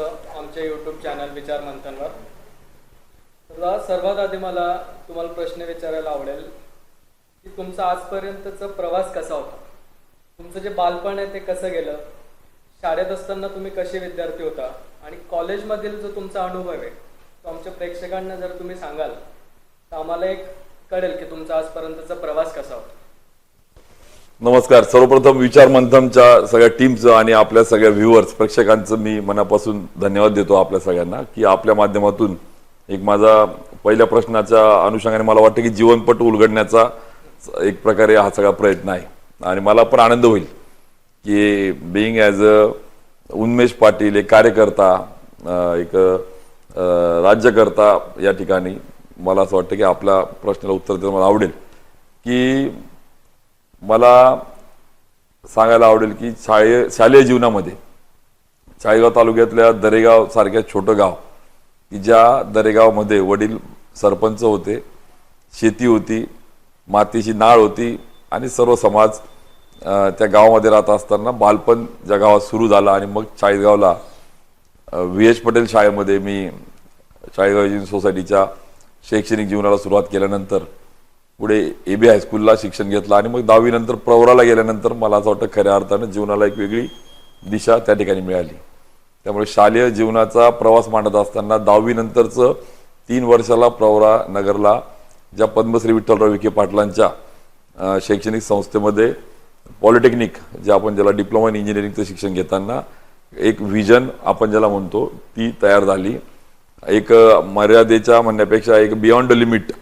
तुमचं आमच्या YouTube channel विचार मंथनवर. तर सर्वात आधी मला तुम्हाला प्रश्न विचारायला आवडेल की तुमचा आजपर्यंतचा प्रवास कसा होता. तुमचं जे बालपण आहे ते कसं गेलं, शाळेत असताना तुम्ही कसे विद्यार्थी होता आणि कॉलेजमधील जो तुमचा अनुभव आहे तो आमच्या प्रेक्षकांना जर तुम्ही सांगाल तर आम्हाला एक कळेल की तुमचा आजपर्यंतचा प्रवास कसा होता. नमस्कार. सर्वप्रथम विचार मंथनच्या सगळ्या टीमचं आणि आपल्या सगळ्या व्ह्युअर्स प्रेक्षकांचं मी मनापासून धन्यवाद देतो आपल्या सगळ्यांना की आपल्या माध्यमातून एक माझा पहिल्या प्रश्नाच्या अनुषंगाने मला वाटतं की जीवनपट उलगडण्याचा एक प्रकारे हा सगळा प्रयत्न आहे आणि मला पण आनंद होईल की बिईंग ॲज अ उन्मेष पाटील एक कार्यकर्ता, एक राज्यकर्ता या ठिकाणी मला असं वाटतं की आपल्या प्रश्नाला उत्तर देणं मला आवडेल की मला सांगायला आवडेल की शालेय जीवनामध्ये चाळीसगाव तालुक्यातल्या दरेगाव सारख्या छोटं गाव की ज्या दरेगावमध्ये वडील सरपंच होते, शेती होती, मातीची नाळ होती आणि सर्व समाज त्या गावामध्ये राहत असताना बालपण ज्या गावात सुरू झाला आणि मग चाळीसगावला VH पटेल शाळेमध्ये मी चाळीसगाव सोसायटीच्या शैक्षणिक जीवनाला सुरुवात केल्यानंतर पुढे AB हायस्कूलला शिक्षण घेतलं आणि मग 10वी नंतर प्रवराला गेल्यानंतर मला असं वाटतं खऱ्या अर्थानं जीवनाला एक वेगळी दिशा त्या ठिकाणी मिळाली. त्यामुळे शालेय जीवनाचा प्रवास मांडत असताना 10वी नंतरचं 3 वर्षाला प्रवरा नगरला ज्या पद्मश्री विठ्ठलराव विखे पाटलांच्या शैक्षणिक संस्थेमध्ये पॉलिटेक्निक जे आपण ज्याला डिप्लोमा इन इंजिनिअरिंगचं शिक्षण घेताना एक व्हिजन आपण ज्याला म्हणतो ती तयार झाली. एक मर्यादेच्या म्हणण्यापेक्षा एक बियॉन्ड द लिमिट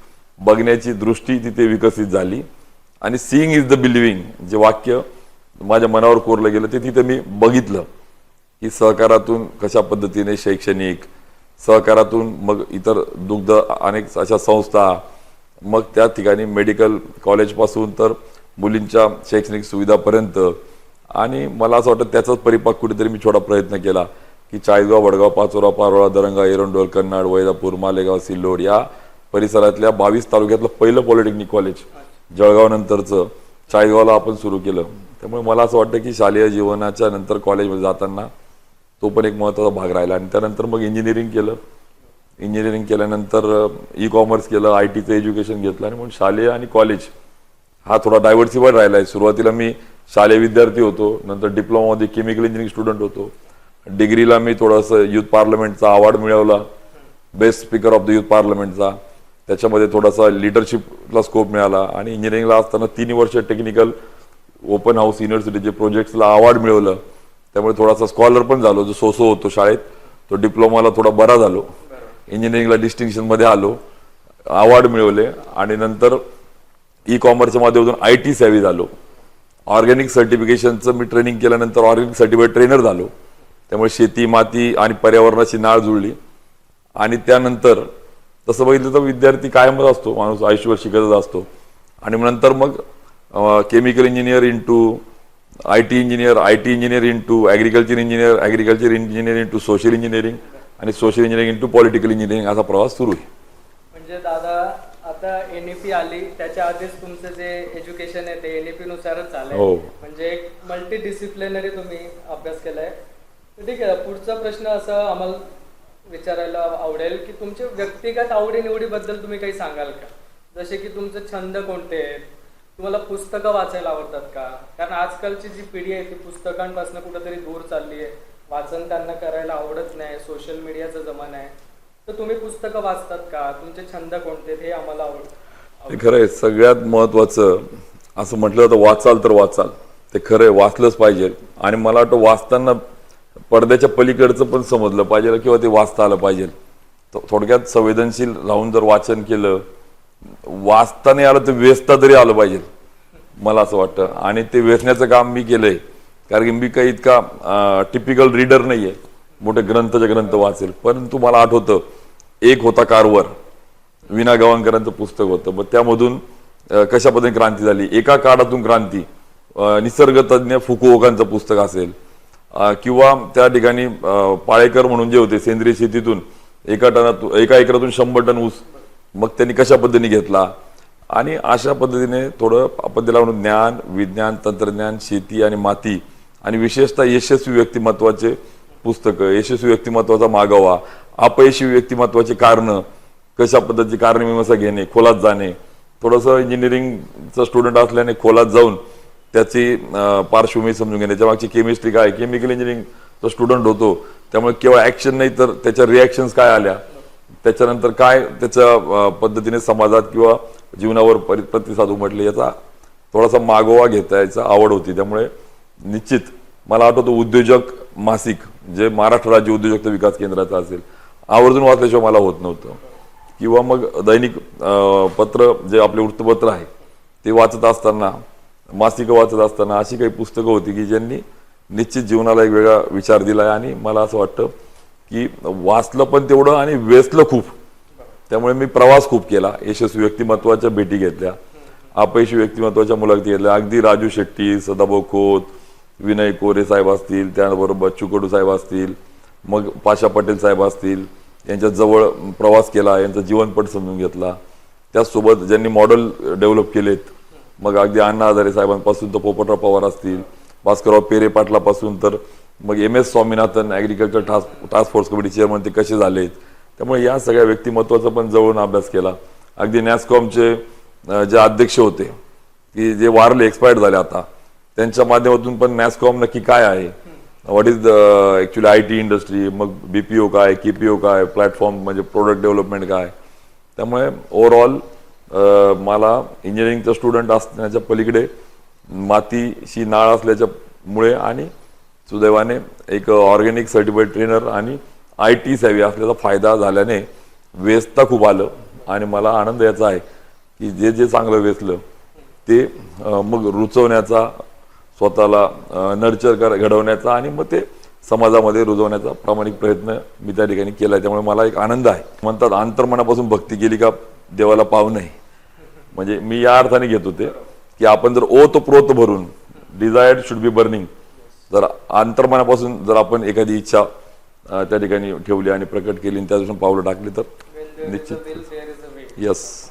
बघण्याची दृष्टी तिथे विकसित झाली आणि सीइंग इज द बिलिव्हिंग जे वाक्य माझ्या मनावर कोरलं गेलं ते तिथे मी बघितलं की सहकारातून कशा पद्धतीने शैक्षणिक सहकारातून मग इतर दुग्ध अनेक अशा संस्था, मग त्या ठिकाणी मेडिकल कॉलेजपासून तर मुलींच्या शैक्षणिक सुविधापर्यंत आणि मला असं वाटतं त्याचाच परिपाक कुठेतरी मी छोटा प्रयत्न केला की चाळीसगाव, वडगाव, पाचोरा, पारोळा, दरंगा, एरंडोल, कन्नड, वैदापूर, मालेगाव, सिल्लोड या परिसरातल्या 22 तालुक्यातलं पहिलं पॉलिटेक्निक कॉलेज जळगाव नंतरचं चाळीसगावला आपण सुरू केलं. त्यामुळे मला असं वाटतं की शालेय जीवनाच्या नंतर कॉलेजमध्ये जाताना तो पण एक महत्त्वाचा भाग राहिला आणि त्यानंतर मग इंजिनिअरिंग केलं. इंजिनिअरिंग केल्यानंतर ई-कॉमर्स केलं, IT चं एज्युकेशन घेतलं आणि म्हणून शालेय आणि कॉलेज हा थोडा डायव्हर्सिफाईड राहिला आहे. सुरुवातीला मी शालेय विद्यार्थी होतो, नंतर डिप्लोमामध्ये केमिकल इंजिनिअरिंग स्टुडंट होतो, डिग्रीला मी थोडंसं युथ पार्लमेंटचा अवॉर्ड मिळवला, best speaker of the youth पार्लमेंटचा, त्याच्यामध्ये थोडासा लिडरशिपला स्कोप मिळाला आणि इंजिनिअरिंगला असताना 3 वर्ष टेक्निकल ओपन हाऊस युनिव्हर्सिटीचे प्रोजेक्ट्सला अवॉर्ड मिळवलं. त्यामुळे थोडासा स्कॉलर पण झालो, जो सोसो होतो शाळेत तो डिप्लोमाला थोडा बरा झालो, इंजिनिअरिंगला डिस्टिंक्शनमध्ये आलो, अवॉर्ड मिळवले आणि नंतर ई-कॉमर्सच्या माध्यमातून IT सॅव्ही झालो. ऑर्गॅनिक सर्टिफिकेशनचं मी ट्रेनिंग केल्यानंतर ऑर्गॅनिक सर्टिफाईड ट्रेनर झालो. त्यामुळे शेती, माती आणि पर्यावरणाची नाळ जुळली आणि त्यानंतर तसं बघितलं तर विद्यार्थी कायमच असतो, माणूस आयुष्यभर शिकतच असतो आणि नंतर मग chemical engineer into IT engineer into agriculture into social engineering आणि social engineering into political engineering असा प्रवास सुरू आहे. म्हणजे दादा आता NEP आली त्याच्या आधीच तुमचं जे एज्युकेशन आहे ते NEP नुसारच झालंय. हो. म्हणजे एक मल्टी डिसिप्लिनरी तुम्ही अभ्यास केलाय. तर ठीक आहे, पुढचा प्रश्न असा आम्हाला विचारायला आवडेल की तुमच्या व्यक्तिगत आवडीनिवडीबद्दल तुम्ही काही सांगाल का? जसे की तुमचे छंद कोणते आहेत, तुम्हाला पुस्तकं वाचायला आवडतात का? कारण आजकालची जी पिढी आहे ती पुस्तकांपासून कुठेतरी दूर चालली आहे, वाचन त्यांना करायला आवडत नाही, सोशल मीडियाचा जमाना आहे. तर तुम्ही पुस्तकं वाचतात का? तुमचे छंद कोणते हे आम्हाला आवडतं. खरं आहे, सगळ्यात महत्त्वाचं असं म्हटलं तर वाचाल तर वाचाल, ते खरं आहे, वाचलंच पाहिजे. आणि मला वाटतं वाचताना पडद्याच्या पलीकडचं पण समजलं पाहिजे किंवा ते वाचता आलं पाहिजे. थोडक्यात संवेदनशील राहून जर वाचन केलं, वाचता नाही आलं तर वेचता तरी आलं पाहिजे मला असं वाटतं. आणि ते वेचण्याचं काम मी केलंय, कारण की मी काही इतका टिपिकल रीडर नाही आहे, मोठे ग्रंथचे ग्रंथ वाचेल. परंतु मला आठवतं एक होता कारवर, विना गवाणकरांचं पुस्तक होतं. मग त्यामधून कशा पद्धतीने क्रांती झाली, एका काळातून क्रांती, निसर्गतज्ञ फुकुओकांचं पुस्तक असेल किंवा त्या ठिकाणी पाळेकर म्हणून जे होते सेंद्रिय शेतीतून एका एकरातून 100 टन ऊस मग त्यांनी कशा पद्धतीने घेतला आणि अशा पद्धतीने थोडं आपण त्याला म्हणून ज्ञान, विज्ञान, तंत्रज्ञान, शेती आणि माती आणि विशेषतः यशस्वी व्यक्तिमत्वाचे पुस्तकं, यशस्वी व्यक्तिमत्वाचा मागोवा, अपयशी व्यक्तिमत्वाची कारणं, कशा पद्धतीची कारणमीमांसा घेणे, खोलात जाणे. थोडंसं इंजिनिअरिंगचं स्टुडंट असल्याने खोलात जाऊन त्याची पार्श्वभूमी समजून घेणे, त्याच्या मागची केमिस्ट्री काय, केमिकल इंजिनिअरिंगचा स्टुडंट होतो त्यामुळे केवळ ॲक्शन नाही तर त्याच्या रिॲक्शन्स काय आल्या, त्याच्यानंतर काय त्याच्या पद्धतीने समाजात किंवा जीवनावर प्रतिसाद उमटले याचा थोडासा मागोवा घेता याचा आवड होती. त्यामुळे निश्चित मला आठवतं उद्योजक मासिक जे महाराष्ट्र राज्य उद्योजकता विकास केंद्राचं असेल, आवर्जून वाचल्याशिवाय मला होत नव्हतं. किंवा मग दैनिक पत्र जे आपले वृत्तपत्र आहे ते वाचत असताना, मासिकं वाचत असताना अशी काही पुस्तकं होती की ज्यांनी निश्चित जीवनाला एक वेगळा विचार दिला आहे. आणि मला असं वाटतं की वाचलं पण तेवढं आणि वेचलं खूप. त्यामुळे मी प्रवास खूप केला, यशस्वी व्यक्तिमत्वाच्या भेटी घेतल्या, अपयशी व्यक्तिमत्वाच्या मुलाखती घेतल्या. अगदी राजू शेट्टी, सदाभाऊ खोत, विनय कोरे साहेब असतील, त्याबरोबर बच्चू कडू साहेब असतील, मग पाशा पटेल साहेब असतील, यांच्या जवळ प्रवास केला, यांचा जीवनपट समजून घेतला. त्याचसोबत ज्यांनी मॉडेल डेव्हलप केलेत, मग अगदी अण्णा हजारे साहेबांपासून तर पोपटराव पवार असतील, भास्करराव पेरे पाटलापासून तर मग MS Swaminathan agriculture task force committee chairman ते कसे झालेत. त्यामुळे या सगळ्या व्यक्तिमत्वाचा पण जवळून अभ्यास केला. अगदी नॅस्कॉमचे जे अध्यक्ष होते की जे वारले, एक्सपायर्ड झाले आता, त्यांच्या माध्यमातून पण नॅस्कॉम नक्की काय आहे, what is actually IT industry, मग BPO काय, KPO काय, प्लॅटफॉर्म म्हणजे प्रोडक्ट डेव्हलपमेंट काय. त्यामुळे ओव्हरऑल मला इंजिनिअरिंगचा स्टुडंट असण्याच्या पलीकडे मातीशी नाळ असल्याच्यामुळे आणि सुदैवाने एक ऑर्गॅनिक सर्टिफाईड ट्रेनर आणि IT सेवी असल्याचा फायदा झाल्याने वेचता खूप आलं. आणि मला आनंद याचा आहे की जे जे चांगलं वेचलं ते मग रुचवण्याचा, स्वतःला नर्चर घडवण्याचा आणि मग ते समाजामध्ये रुजवण्याचा प्रामाणिक प्रयत्न मी त्या ठिकाणी केला आहे. त्यामुळे मला एक आनंद आहे. म्हणतात अंतर्मनापासून भक्ती केली का देवाला पाव नाही. म्हणजे मी या अर्थाने घेत होते की आपण जर ओतप्रोत भरून, डिझायर्ड शुड बी बर्निंग, जर अंतर्मनापासून जर आपण एखादी इच्छा त्या ठिकाणी ठेवली आणि प्रकट केली आणि त्यापासून पावलं टाकली तर निश्चित यस.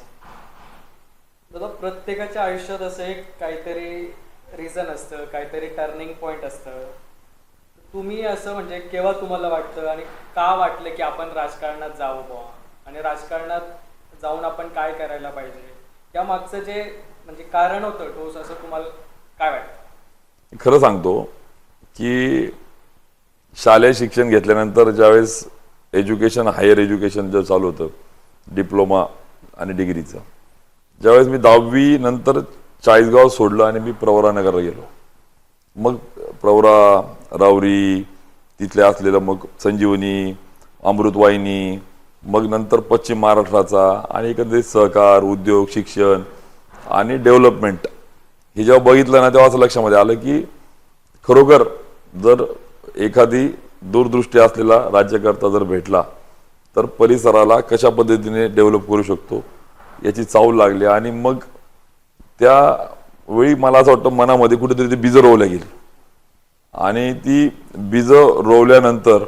दादा, प्रत्येकाच्या आयुष्यात असं एक काहीतरी रिझन असतं, काहीतरी टर्निंग पॉइंट असतं. तुम्ही असं म्हणजे केव्हा तुम्हाला वाटतं आणि का वाटलं की आपण राजकारणात जावं बुवा, आणि राजकारणात जाऊन आपण काय करायला पाहिजे, त्या मागचं जे म्हणजे कारण होतं ठोस, असं तुम्हाला काय वाटतं? खरं सांगतो की शालेय शिक्षण घेतल्यानंतर ज्यावेळेस एज्युकेशन, हायर एज्युकेशन जे चालू होतं, डिप्लोमा आणि डिग्रीचं, ज्यावेळेस मी 10वी नंतर चाळीसगाव सोडलं आणि मी प्रवरानगरला गेलो. मग प्रवरा, रावरी, तिथले असलेलं मग संजीवनी, अमृतवाहिनी, मग नंतर पश्चिम महाराष्ट्राचा आणि एकंदरीत सहकार, उद्योग, शिक्षण आणि डेव्हलपमेंट हे जेव्हा बघितलं ना, तेव्हा असं लक्षामध्ये आलं की खरोखर जर एखादी दूरदृष्टी असलेला राज्यकर्ता जर भेटला तर परिसराला कशा पद्धतीने डेव्हलप करू शकतो याची चाहूल लागली. आणि मग त्यावेळी मला असं वाटतं मनामध्ये कुठेतरी ती बीजं रोवल्या गेली. आणि ती बीजं रोवल्यानंतर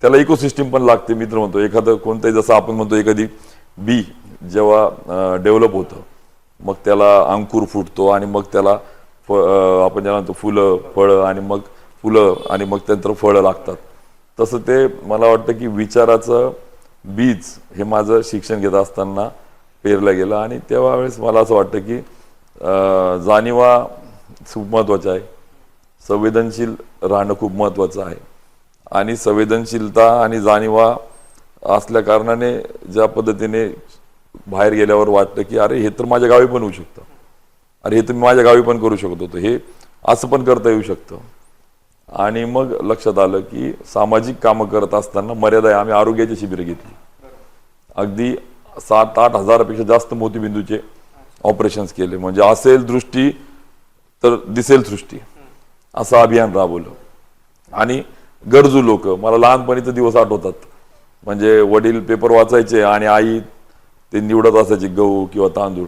त्याला इकोसिस्टीम पण लागते. मित्र म्हणतो एखादं कोणतंही, जसं आपण म्हणतो एखादी बी जेव्हा डेव्हलप होतं मग त्याला अंकुर फुटतो आणि मग त्याला आपण ज्याला म्हणतो फुलं, फळं आणि मग फुलं आणि मग त्यानंतर फळं लागतात. तसं ते मला वाटतं की विचाराचं बीज हे माझं शिक्षण घेत असताना पेरलं गेलं. आणि त्यावेळेस मला असं वाटतं की जाणीवा खूप महत्त्वाचं आहे, संवेदनशील राहणं खूप महत्त्वाचं आहे. आणि संवेदनशीलता आणि जाणीवा असल्या कारणाने ज्या पद्धतीने बाहेर गेल्यावर वाटतं की अरे हे तर माझ्या गावी पण होऊ शकतं, अरे हे तर मी माझ्या गावी पण करू शकत होतो, हे असं पण करता येऊ शकतं. आणि मग लक्षात आलं की सामाजिक कामं करत असताना मर्यादा आहे. आम्ही आरोग्याची शिबिरं घेतली, अगदी 7-8 हजारापेक्षा जास्त मोतीबिंदूचे ऑपरेशन्स केले. म्हणजे असेल दृष्टी तर दिसेल सृष्टी असं अभियान राबवलं. आणि गरजू लोक, मला लहानपणीचे दिवस आठवतात. म्हणजे वडील पेपर वाचायचे आणि आई ते निवडत असायची गहू किंवा तांदूळ.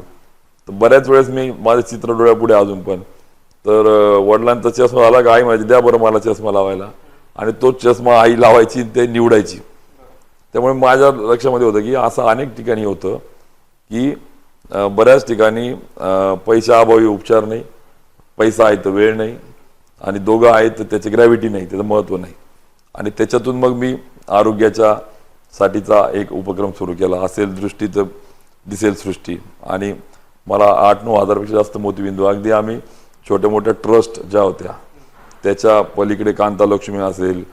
तर बऱ्याच वेळेस मी माझे चित्र डोळ्यापुढे अजून पण, तर वडिलांचा चष्मा आला का आई माझी द्या बरं मला चष्मा लावायला, आणि तोच चष्मा आई लावायची, ते निवडायची. त्यामुळे माझ्या लक्षामध्ये होतं की असं अनेक ठिकाणी होतं की बऱ्याच ठिकाणी पैशाअभावी उपचार नाही, पैसा आहे तर वेळ नाही, आणि दोघं आहेत तर त्याची ग्रॅव्हिटी नाही, त्याचं महत्त्व नाही. आणि त्याच्यातून मग मी आरोग्याच्या साठीचा एक उपक्रम सुरू केला. असेल दृष्टी तर दिसेल सृष्टी. आणि मला 8-9 हजारपेक्षा जास्त मोतीबिंदू, अगदी आम्ही छोट्या मोठ्या ट्रस्ट ज्या होत्या त्याच्या पलीकडे कांतालक्ष्मी असेल,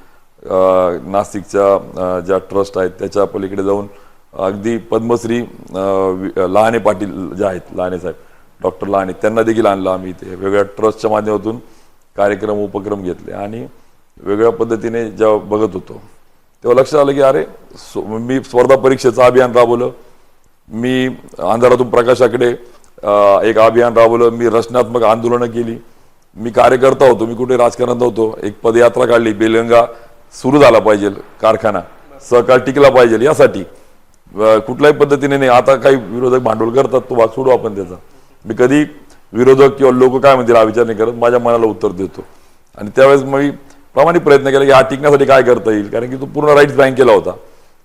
नाशिकच्या ज्या ट्रस्ट आहेत त्याच्या पलीकडे जाऊन अगदी पद्मश्री लहाने पाटील जे आहेत, लहाने साहेब, डॉक्टर लहाने, त्यांना देखील आणलं आम्ही इथे. वेगवेगळ्या ट्रस्टच्या माध्यमातून कार्यक्रम उपक्रम घेतले आणि वेगळ्या पद्धतीने जेव्हा बघत होतो तेव्हा लक्षात आलं की अरे मी स्पर्धा परीक्षेचं अभियान राबवलं, मी अंधारातून प्रकाशाकडे एक अभियान राबवलं, मी रचनात्मक आंदोलनं केली, मी कार्यकर्ता होतो, मी कुठे राजकारणात नव्हतो. एक पदयात्रा काढली, बेलगंगा सुरू झाला पाहिजे, कारखाना सहकार टिकला पाहिजे यासाठी. कुठल्याही पद्धतीने नाही. आता काही विरोधक भांडवल करतात, तो भाग सोडू आपण त्याचा. मी कधी विरोधक किंवा लोक काय म्हणतील हा विचार नाही करत, माझ्या मनाला उत्तर देतो. आणि त्यावेळेस मी प्रामाणिक प्रयत्न केला की हा टिकण्यासाठी काय करता येईल, कारण की तो पूर्ण राईट्स बँकेला होता.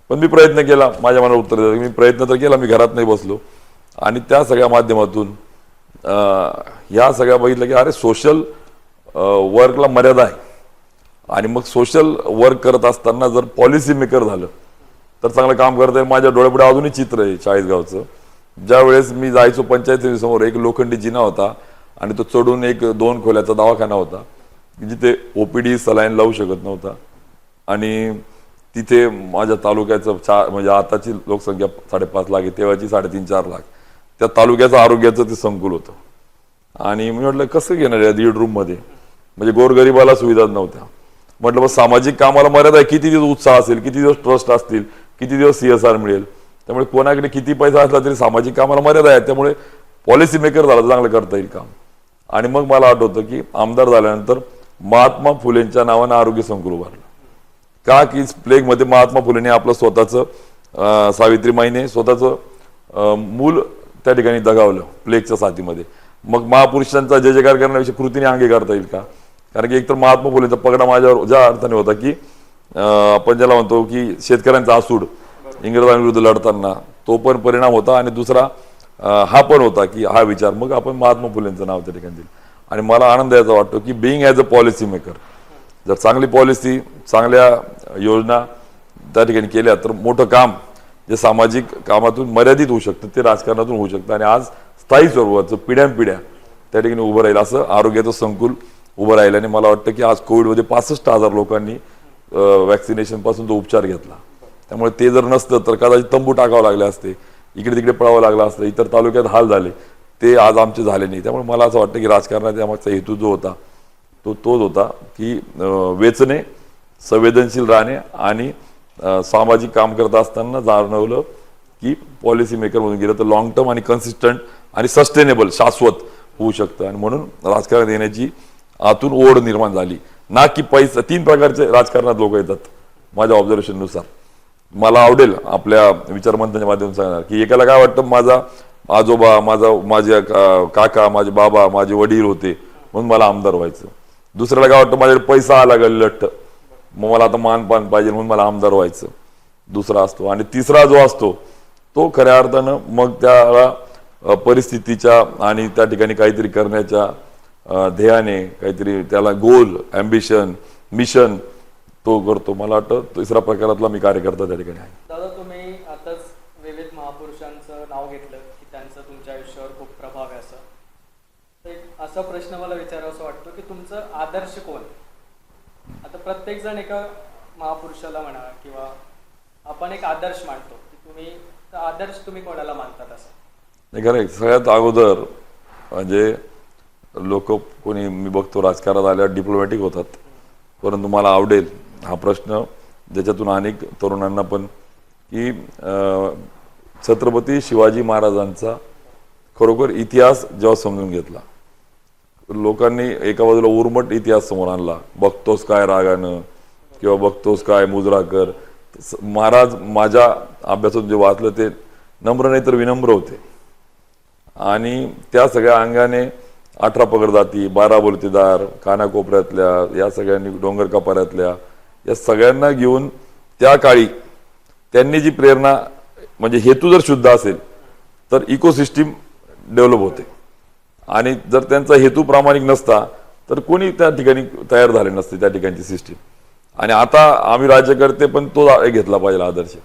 पण मी प्रयत्न केला, माझ्या मनाला उत्तर देतो. मी प्रयत्न तर केला, मी घरात नाही बसलो. आणि त्या सगळ्या माध्यमातून ह्या सगळ्या बघितलं की अरे सोशल वर्कला मर्यादा आहे. आणि मग सोशल वर्क करत असताना जर पॉलिसी मेकर झालं तर चांगलं काम करता येईल. माझ्या डोळ्यापुढे अजूनही चित्र आहे चाळीसगावचं. ज्या वेळेस मी जायचो पंचायत समोर एक लोखंडी जिना होता आणि तो चढून एक 2 खोल्याचा दवाखाना होता जिथे OPD सलाईन लावू शकत नव्हता. आणि तिथे माझ्या तालुक्याचं म्हणजे आताची लोकसंख्या 5.5 लाख आहे, तेव्हाची 3.5-4 लाख. त्या तालुक्याचं आरोग्याचं ते संकुल होतं. आणि मी म्हटलं कसं घेणार या 1.5 रूममध्ये, म्हणजे गोरगरिबाला सुविधा नव्हत्या. म्हटलं बस सामाजिक कामाला मर्यादा आहे, किती दिवस उत्साह असेल, किती दिवस ट्रस्ट असतील, किती दिवस CSR मिळेल. त्यामुळे कोणाकडे किती पैसा असला तरी सामाजिक कामाला मर्यादा आहे. त्यामुळे पॉलिसी मेकर झालं चांगलं करता येईल काम. आणि मग मला आठवतं की आमदार झाल्यानंतर महात्मा फुलेंच्या नावानं आरोग्य संकुल उभारलं. का की प्लेगमध्ये महात्मा फुलेने आपलं स्वतःचं सावित्रीमाईने स्वतःचं मूल त्या ठिकाणी दगावलं प्लेगच्या साथीमध्ये. मग महापुरुषांचा जय जयकार करण्याविषयी कृतीने अंगी करता येईल का? कारण की एकतर महात्मा फुलेंचा पगडा माझ्यावर ज्या अर्थाने होता की आपण ज्याला म्हणतो की शेतकऱ्यांचा आसूड इंग्रजांविरुद्ध लढताना तो पण परिणाम होता. आणि दुसरा हा पण होता की हा विचार, मग आपण महात्मा फुलेंचं नाव त्या ठिकाणी दिलं. आणि मला आनंद याचा वाटतो की being as a policy maker, जर चांगली पॉलिसी, चांगल्या योजना त्या ठिकाणी केल्या तर मोठं काम जे सामाजिक कामातून मर्यादित होऊ शकतं ते राजकारणातून होऊ शकतं. आणि आज स्थायी स्वरूपाचं पिढ्यानपिढ्या त्या ठिकाणी उभं राहील असं आरोग्याचं संकुल उभं राहिलं. आणि मला वाटतं की आज कोविडमध्ये 65,000 लोकांनी वॅक्सिनेशनपासून तो उपचार घेतला. त्यामुळे ते जर नसतं तर कदाचित तंबू टाकावं लागले असते, इकडे तिकडे पळावं लागलं असतं, इतर तालुक्यात हाल झाले, ते आज आमचे झाले नाही. त्यामुळे मला असं वाटतं की राजकारणात यामागचा हेतू जो होता तोच होता की वेचणे, संवेदनशील राहणे आणि सामाजिक काम करत असताना जाणवलं की पॉलिसी मेकर म्हणून गेलं तर लॉंग टर्म आणि कन्सिस्टंट आणि सस्टेनेबल शाश्वत होऊ शकतं. आणि म्हणून राजकारणात येण्याची आतून ओढ निर्माण झाली. ना की पैसा. 3 प्रकारचे राजकारणात लोक येतात माझ्या ऑब्झर्वेशननुसार. मला आवडेल आपल्या विचारमंथनाच्या माध्यमातून सांगणार की एकाला काय वाटतं माझा आजोबा, माझे काका, माझे बाबा, माझे वडील होते म्हणून मला आमदार व्हायचं. दुसऱ्याला काय वाटतं माझ्याकडे पैसा आला गल्लट्ट, मग मला आता मानपान पाहिजे म्हणून मला आमदार व्हायचं, दुसरा असतो. आणि तिसरा जो असतो तो खऱ्या अर्थानं मग त्याला परिस्थितीच्या आणि त्या ठिकाणी काहीतरी करण्याच्या ध्येयाने, काहीतरी त्याला गोल, ॲम्बिशन, मिशन तो करतो. मला वाटतं तिसऱ्या प्रकारातला मी कार्यकर्ता त्या ठिकाणी आहे. दादा, तुम्ही आताच विविध महापुरुषांचं नाव घेतलं की त्यांचं तुमच्या आयुष्यावर खूप प्रभाव आहे असं. तर एक असा प्रश्न मला विचारावासा वाटतो की तुमचं आदर्श कोण? आता प्रत्येक जण एका महापुरुषाला म्हणा किंवा आपण एक आदर्श मानतो की आदर्श तुम्ही कोणाला मानतात असं? नाही, खरं सगळ्यात अगोदर म्हणजे लोक कोणी मी बघतो राजकारणात आल्यावर डिप्लोमॅटिक होतात, परंतु मला आवडेल हा प्रश्न ज्याच्यातून अनेक तरुणांना पण की छत्रपती शिवाजी महाराजांचा खरोखर इतिहास जेव्हा समजून घेतला, लोकांनी एका बाजूला उर्मट इतिहास समोर आणला, बघतोस काय रागानं किंवा बघतोस काय मुजराकर. महाराज माझ्या अभ्यासातून जे वाचलं ते नम्र नाही तर विनम्र होते. आणि त्या सगळ्या अंगाने 18 पगड जाती, 12 बोलतेदार, कानाकोपऱ्यातल्या या सगळ्यांनी, डोंगर कपाऱ्यातल्या या सगळ्यांना घेऊन त्या काळी त्यांनी जी प्रेरणा, म्हणजे हेतू जर शुद्ध असेल तर इकोसिस्टीम डेव्हलप होते. आणि जर त्यांचा हेतू प्रामाणिक नसता तर कोणी त्या ठिकाणी तयार झाले नसते त्या ठिकाणची सिस्टीम. आणि आता आम्ही राज्यकर्ते पण तो घेतला पाहिजे आदर्श.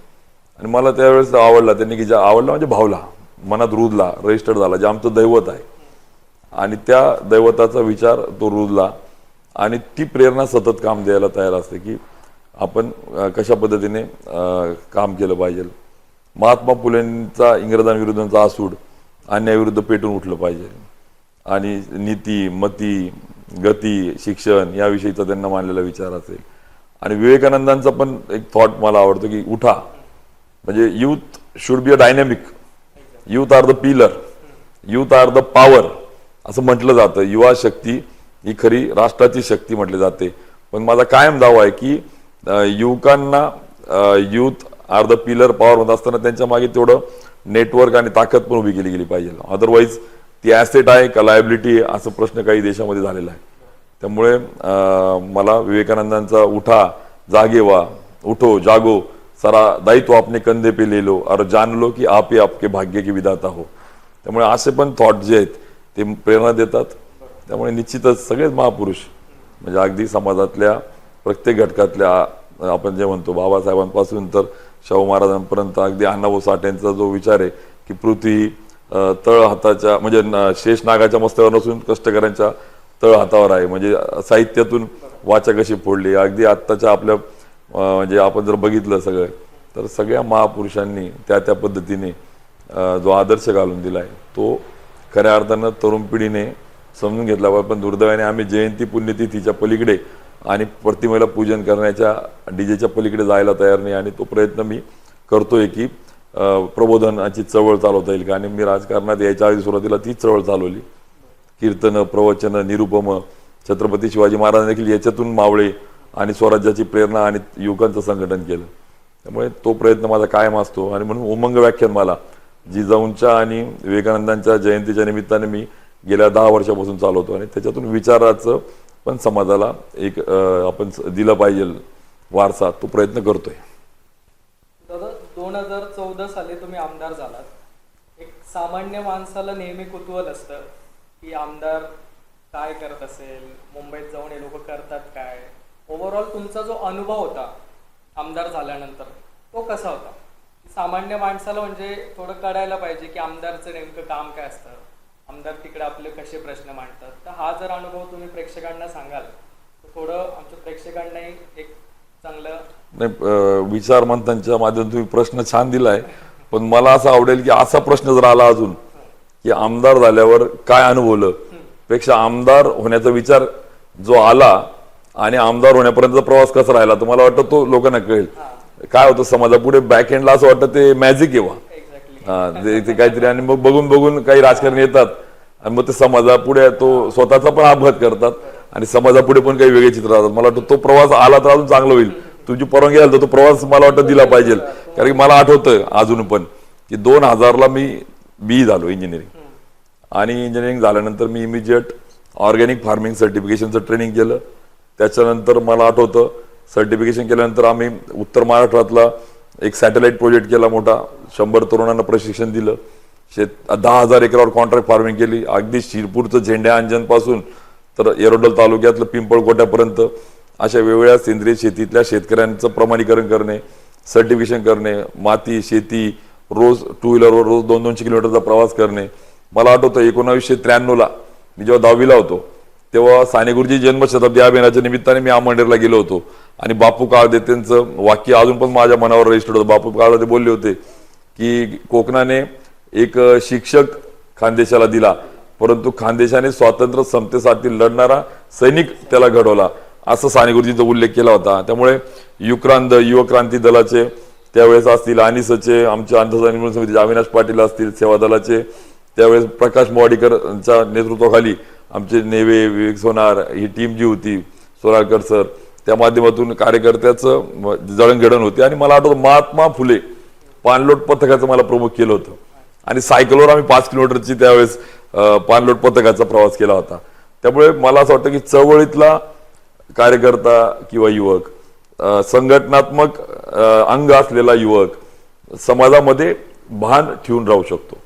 आणि मला त्यावेळेस आवडला, त्यांनी की आवडला म्हणजे भावला, मनात रुजला, रजिस्टर्ड झाला, जे आमचं दैवत आहे. आणि त्या दैवताचा विचार तो रुजला आणि ती प्रेरणा सतत काम द्यायला तयार असते की आपण कशा पद्धतीने काम केलं पाहिजे. महात्मा फुलेंचा इंग्रजांविरुद्धचा आसूड, अन्यायाविरुद्ध पेटून उठलं पाहिजे. आणि नीती, मती, गती, शिक्षण याविषयीचा त्यांना मांडलेला विचार असेल. आणि विवेकानंदांचा पण एक थॉट मला आवडतो की उठा, म्हणजे youth should be a dynamic, youth are the pillar, youth are the power असं म्हटलं जातं. युवा शक्ती ही खरी राष्ट्राची शक्ती म्हटली जाते. पण माझा कायम दावा आहे की युवकांना youth are the pillar power म्हणत असताना त्यांच्या मागे तेवढं नेटवर्क आणि ताकद पण उभी केली गेली पाहिजे. अदरवाईज ती ॲसेट आहे का लायबिलिटी आहे असं प्रश्न काही देशामध्ये झालेला आहे. त्यामुळे मला विवेकानंदांचा उठा, जागे व्हा, उठो जागो, सारा दायित्व आपने कंधे पे ले लो और जान लो की आप ही आपके भाग्य के विधाता हो. त्यामुळे असे पण थॉट जे आहेत ते प्रेरणा देतात. त्यामुळे निश्चितच सगळेच महापुरुष म्हणजे अगदी समाजातल्या प्रत्येक घटकातल्या आपण जे म्हणतो बाबासाहेबांपासून तर शाहू महाराजांपर्यंत अगदी अण्णाभाऊ साठेंचा जो विचार आहे की पृथ्वी तळ हाताच्या म्हणजे शेष नागाच्या मस्तकावर नसून कष्टकऱ्यांच्या तळ हातावर आहे. म्हणजे साहित्यातून वाचा कशी फोडली. अगदी आत्ताच्या आपल्या म्हणजे आपण जर बघितलं सगळं तर सगळ्या महापुरुषांनी त्या त्या पद्धतीने जो आदर्श घालून दिला आहे तो खऱ्या अर्थानं तरुण पिढीने समजून घेतला पाहिजे. पण दुर्दैवाने आम्ही जयंती पुण्यतिथीच्या पलीकडे आणि प्रतिमेला पूजन करण्याच्या डीजेच्या पलीकडे जायला तयार नाही. आणि तो प्रयत्न मी करतोय की प्रबोधनाची चळवळ चालवता येईल का. आणि मी राजकारणात यायच्या आधी सुरुवातीला तीच चळवळ चालवली. कीर्तन, प्रवचन, निरुपम, छत्रपती शिवाजी महाराज देखील याच्यातून मावळे आणि स्वराज्याची प्रेरणा आणि युवकांचं संघटन केलं. त्यामुळे तो प्रयत्न माझा कायम असतो. आणि म्हणून उमंग व्याख्यान मला जिजाऊंच्या आणि विवेकानंदांच्या जयंतीच्या निमित्ताने मी गेल्या 10 वर्षापासून चालवतो. आणि त्याच्यातून विचाराचं पण समाजाला एक आपण दिलं पाहिजे वारसा, तो प्रयत्न करतोय. दादा 2014 साली तुम्ही आमदार झालात. एक सामान्य माणसाला नेहमी कुतूहल असतं की आमदार काय करत असेल, मुंबईत जाऊन हे लोक करतात काय. ओव्हरऑल तुमचा जो अनुभव होता आमदार झाल्यानंतर तो कसा होता. सामान्य माणसाला म्हणजे थोडं कळायला पाहिजे की आमदारचं नेमकं काम काय असतं, आमदार तिकडे आपले कसे प्रश्न मांडतात. तर हा जर अनुभव तुम्ही प्रेक्षकांना सांगाल तर थोडं आमच्या प्रेक्षकांनाही एक चांगलं विचार मंथनच्या माध्यमातून तुम्ही प्रश्न छान दिलाय. पण मला असं आवडेल की असा प्रश्न जर आला अजून की आमदार झाल्यावर काय अनुभवलं पेक्षा आमदार होण्याचा विचार जो आला आणि आमदार होण्यापर्यंतचा प्रवास कसा राहिला तर मला वाटतं तो लोकांना कळेल. काय होतं समाजापुढे बॅक एंडला असं वाटतं ते मॅजिक आहे ते काहीतरी. आणि मग बघून बघून काही राजकारणी येतात आणि मग ते समाजापुढे तो स्वतःचा पण अपघात करतात आणि समाजापुढे पण काही वेगळे चित्र राहतात. मला वाटतं तो प्रवास आला तर अजून चांगलं होईल. तुमची परवानगी आली तर तो प्रवास मला वाटतं दिला पाहिजे. कारण की मला आठवतं अजून पण की 2000ला मी BE झालो इंजिनिअरिंग. आणि इंजिनिअरिंग झाल्यानंतर मी इमिजिएट ऑर्गॅनिक फार्मिंग सर्टिफिकेशनचं ट्रेनिंग केलं. त्याच्यानंतर मला आठवतं सर्टिफिकेशन केल्यानंतर आम्ही उत्तर महाराष्ट्रातला एक सॅटेलाइट प्रोजेक्ट केला मोठा. 100 तरुणांना प्रशिक्षण दिलं. 10,000 एकरावर कॉन्ट्रॅक्ट फार्मिंग केली. अगदी शिरपूरचं झेंड्या अंजनपासून तर एरोडल तालुक्यातलं पिंपळकोट्यापर्यंत अशा वेगवेगळ्या सेंद्रिय शेतीतल्या शेतकऱ्यांचं प्रमाणीकरण करणे, सर्टिफिकेशन करणे, माती शेती रोज 2 व्हीलरवर रोज 200 किलोमीटरचा प्रवास करणे. मला आठवतं 1993ला मी जेव्हा 10वीला होतो तेव्हा साने गुरुजी जन्मशताब्दी अभियानाच्या निमित्ताने मी आमंडेरला गेलो होतो. आणि बापू काळदेतेंचं वाक्य अजून पण माझ्या मनावर रजिस्टर्ड होतं. बापू काळदेते बोलले होते की कोकणाने एक शिक्षक खानदेशाला दिला परंतु खानदेशाने स्वातंत्र्य समतेसाठी लढणारा सैनिक त्याला घडवला, असं साने गुरुजींचा उल्लेख केला होता. त्यामुळे युवक क्रांती दलाचे त्यावेळेस असतील, अनिसचे आमच्या आंतरराष्ट्रीय समितीचे अविनाश पाटील असतील, सेवा दलाचे त्यावेळेस प्रकाश मोवाडीकरच्या नेतृत्वाखाली आमचे नेवे विवेक सोनार ही टीम जी होती, सोनारकर सर, त्या माध्यमातून कार्यकर्त्याचं जळणघडण होते. आणि मला आठवतं महात्मा फुले पाणलोट पथकाचं मला प्रमुख केलं होतं. आणि सायकलवर आम्ही 5 किलोमीटरची त्यावेळेस पाणलोट पथकाचा प्रवास केला होता. त्यामुळे मला असं वाटतं की चळवळीतला कार्यकर्ता किंवा युवक, संघटनात्मक अंग असलेला युवक समाजामध्ये भान ठेवून राहू शकतो.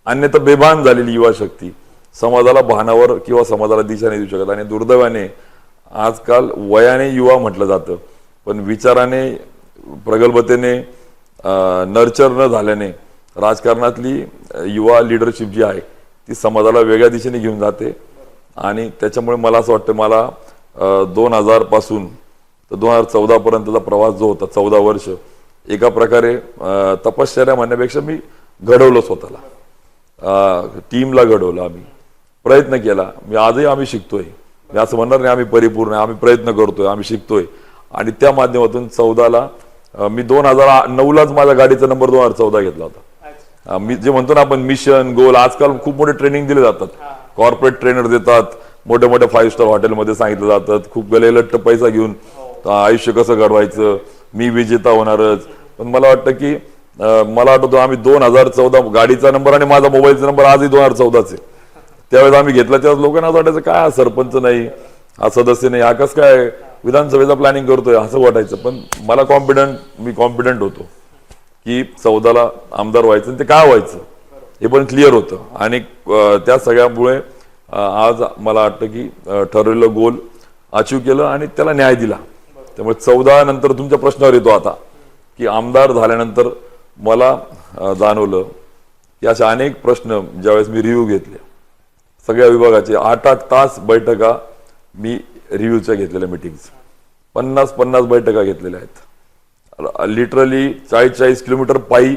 अन्यथा बेभान झालेली युवा शक्ती समाजाला भानावर किंवा समाजाला दिशा नाही देऊ शकत. आणि दुर्दैवाने आजकाल वयाने युवा म्हटलं जातं पण विचाराने प्रगल्भतेने नर्चर न झाल्याने राजकारणातली युवा लिडरशिप जी आहे ती समाजाला वेगळ्या दिशेने घेऊन जाते आणि त्याच्यामुळे मला असं वाटतं मला 2000 पासून तर 2014 पर्यंतचा प्रवास जो होता 14 वर्ष एका प्रकारे तपश्चर्या म्हणण्यापेक्षा मी घडवलं स्वतःला, टीमला घडवलं, आम्ही प्रयत्न केला. मी आजही आम्ही शिकतोय, मी असं म्हणणार नाही आम्ही परिपूर्ण आहे, आम्ही प्रयत्न करतोय, आम्ही शिकतोय. आणि त्या माध्यमातून 14ला मी 2009लाच माझ्या गाडीचा नंबर 2014 घेतला होता. मी जे म्हणतो ना आपण मिशन गोल, आजकाल खूप मोठे ट्रेनिंग दिले जातात, कॉर्पोरेट ट्रेनर देतात, मोठ्या मोठ्या 5 स्टार हॉटेलमध्ये सांगितलं जातात, खूप गलेलट्ट पैसा घेऊन आयुष्य कसं घडवायचं, मी विजेता होणारच. पण मला वाटतं की मला आठवतं आम्ही 2014 गाडीचा नंबर आणि माझा मोबाईलचा नंबर आजही 2014च आहे. त्यावेळेस आम्ही घेतला त्यावेळेस लोकांना असं वाटायचं काय हा सरपंच नाही, हा सदस्य नाही, हा कसं काय विधानसभेचा प्लॅनिंग करतोय असं वाटायचं. पण मला मी कॉन्फिडंट होतो की 14ला आमदार व्हायचं आणि ते काय व्हायचं हे पण क्लिअर होतं. आणि त्या सगळ्यामुळे आज मला वाटतं की ठरवलेलं गोल अचीव केलं आणि त्याला न्याय दिला. त्यामुळे 14 नंतर तुमच्या प्रश्नावर येतो आता की आमदार झाल्यानंतर मला जाणवलं की असे अनेक प्रश्न ज्यावेळेस मी रिव्ह्यू घेतले सगळ्या विभागाचे 8-8 तास बैठका मी रिव्ह्यूच्या घेतलेल्या मीटिंग्स 50 बैठका घेतलेल्या आहेत. लिटरली 40 किलोमीटर पायी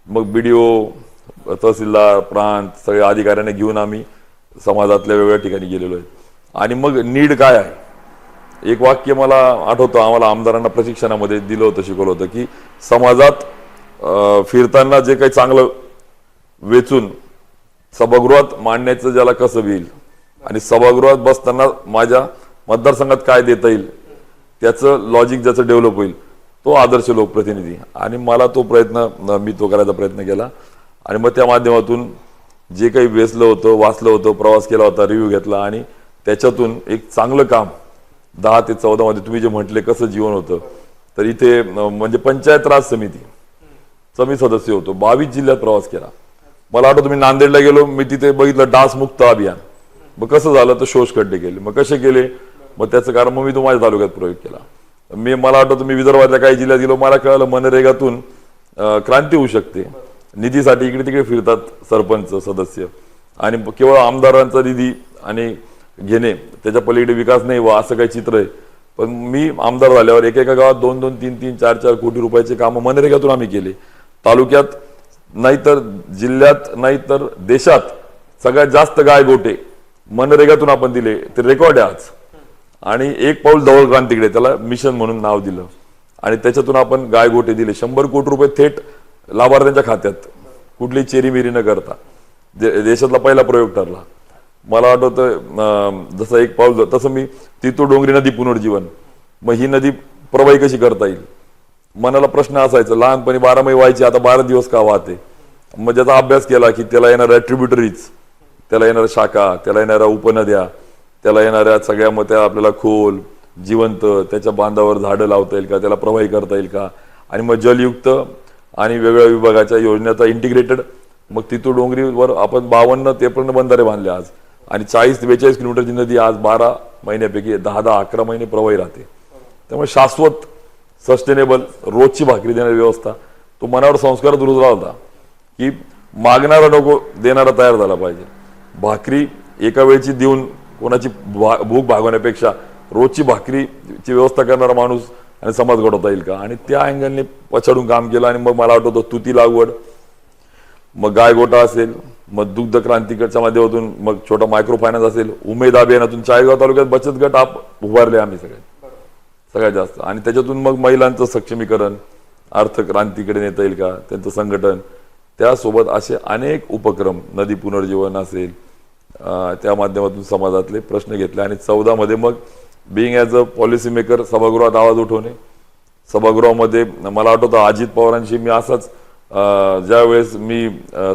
मग BDO तहसीलदार प्रांत सगळ्या अधिकाऱ्यांना घेऊन आम्ही समाजातल्या वेगवेगळ्या ठिकाणी गेलेलो आहे. आणि मग नीड काय आहे एक वाक्य मला आठवतं आम्हाला आमदारांना प्रशिक्षणामध्ये दिलं होतं, शिकवलं होतं की समाजात फिरताना जे काही चांगलं वेचून सभागृहात मांडण्याचं ज्याला कसं होईल आणि सभागृहात बसताना माझ्या मतदारसंघात काय देता येईल त्याचं लॉजिक ज्याचं डेव्हलप होईल तो आदर्श लोकप्रतिनिधी. आणि मला तो मी करायचा प्रयत्न केला. आणि मग त्या माध्यमातून जे काही वेचलं होतं, वाचलं होतं, प्रवास केला होता, रिव्ह्यू घेतला आणि त्याच्यातून एक चांगलं काम 10 ते 14 मध्ये तुम्ही जे म्हटले कसं जीवन होतं तर इथे म्हणजे पंचायत राज समिती सदस्य होतो, 22 जिल्ह्यात प्रवास केला. मला आठवतं मी नांदेडला गेलो, मी तिथे बघितलं डास मुक्त अभियान. मग कसं झालं तर शोष खड्डे केले. मग कसे केले मग त्याचं कारण मग मी तो माझ्या तालुक्यात प्रयोग केला. मला आठवतं मी विदर्भातल्या काही जिल्ह्यात गेलो, मला कळलं मनरेगातून क्रांती होऊ शकते. निधीसाठी इकडे तिकडे फिरतात सरपंच सदस्य आणि केवळ आमदारांचा निधी आणि घेणे त्याच्या पलीकडे विकास नाही वा असं काही चित्र आहे. पण मी आमदार झाल्यावर एकेका गावात 2-2, 3-3, 4-4 कोटी रुपयाचे कामं मनरेगातून आम्ही केले. तालुक्यात नाहीतर जिल्ह्यात नाहीतर देशात सगळ्यात जास्त गाय गोटे मनरेगातून आपण दिले ते रेकॉर्ड आहे आज. आणि एक पाऊल धवल क्रांतीकडे त्याला मिशन म्हणून नाव दिलं आणि त्याच्यातून आपण गाय गोटे दिले. 100 कोटी रुपये थेट लाभार्थ्यांच्या खात्यात, कुठली चेरीमेरी न करता. देशातला पहिला प्रयोग ठरला. मला आठवतं जसं एक पाऊल तसं मी तितू डोंगरी नदी पुनर्जीवन, मग ही नदी प्रवाही कशी करता येईल. मनाला प्रश्न असायचा लहानपणी 12 मै व्हायची, आता 12 दिवस का वाहते. मग ज्याचा अभ्यास केला की त्याला येणाऱ्या ट्रिब्युटरीज, त्याला येणाऱ्या शाखा, त्याला येणाऱ्या उपनद्या, त्याला येणाऱ्या सगळ्या मग त्या आपल्याला खोल जिवंत त्याच्या बांधावर झाडं लावता येईल का, त्याला प्रवाही करता येईल का. आणि मग जलयुक्त आणि वेगवेगळ्या विभागाच्या योजनेचा इंटिग्रेटेड मग तितू डोंगरीवर आपण 52-53 बंधारे बांधले आज. आणि 40 ते 42 किलोमीटरची नदी आज 12 महिन्यापैकी 10-11 महिने प्रवाही राहते. त्यामुळे शाश्वत सस्टेनेबल रोजची भाकरी देणारी व्यवस्था, तो मनावर संस्कारच रुजला होता की मागणारा नको देणारा तयार झाला पाहिजे. भाकरी एका वेळची देऊन कोणाची भूक भागवण्यापेक्षा रोजची भाकरीची व्यवस्था करणारा माणूस आणि समाज घडवता येईल का. आणि त्या अँगलने पछाडून काम केलं. आणि मग मला आठवतं तुती लागवड, मग गायगोटा असेल, मग दुग्ध क्रांतीकडच्या माध्यमातून मग छोटा मायक्रो फायनान्स असेल, उमेद अभियानातून चाळीसगाव तालुक्यात बचत गट उभारले आम्ही सगळ्यात जास्त. आणि त्याच्यातून मग महिलांचं सक्षमीकरण, अर्थ क्रांतीकडे नेता येईल का त्यांचं संघटन, त्यासोबत असे अनेक उपक्रम, नदी पुनर्जीवन असेल, त्या माध्यमातून समाजातले प्रश्न घेतले. आणि 14 मध्ये मग being as a policy maker सभागृहात आवाज उठवणे. सभागृहामध्ये मला आठवतं अजित पवारांशी मी असाच ज्या वेळेस मी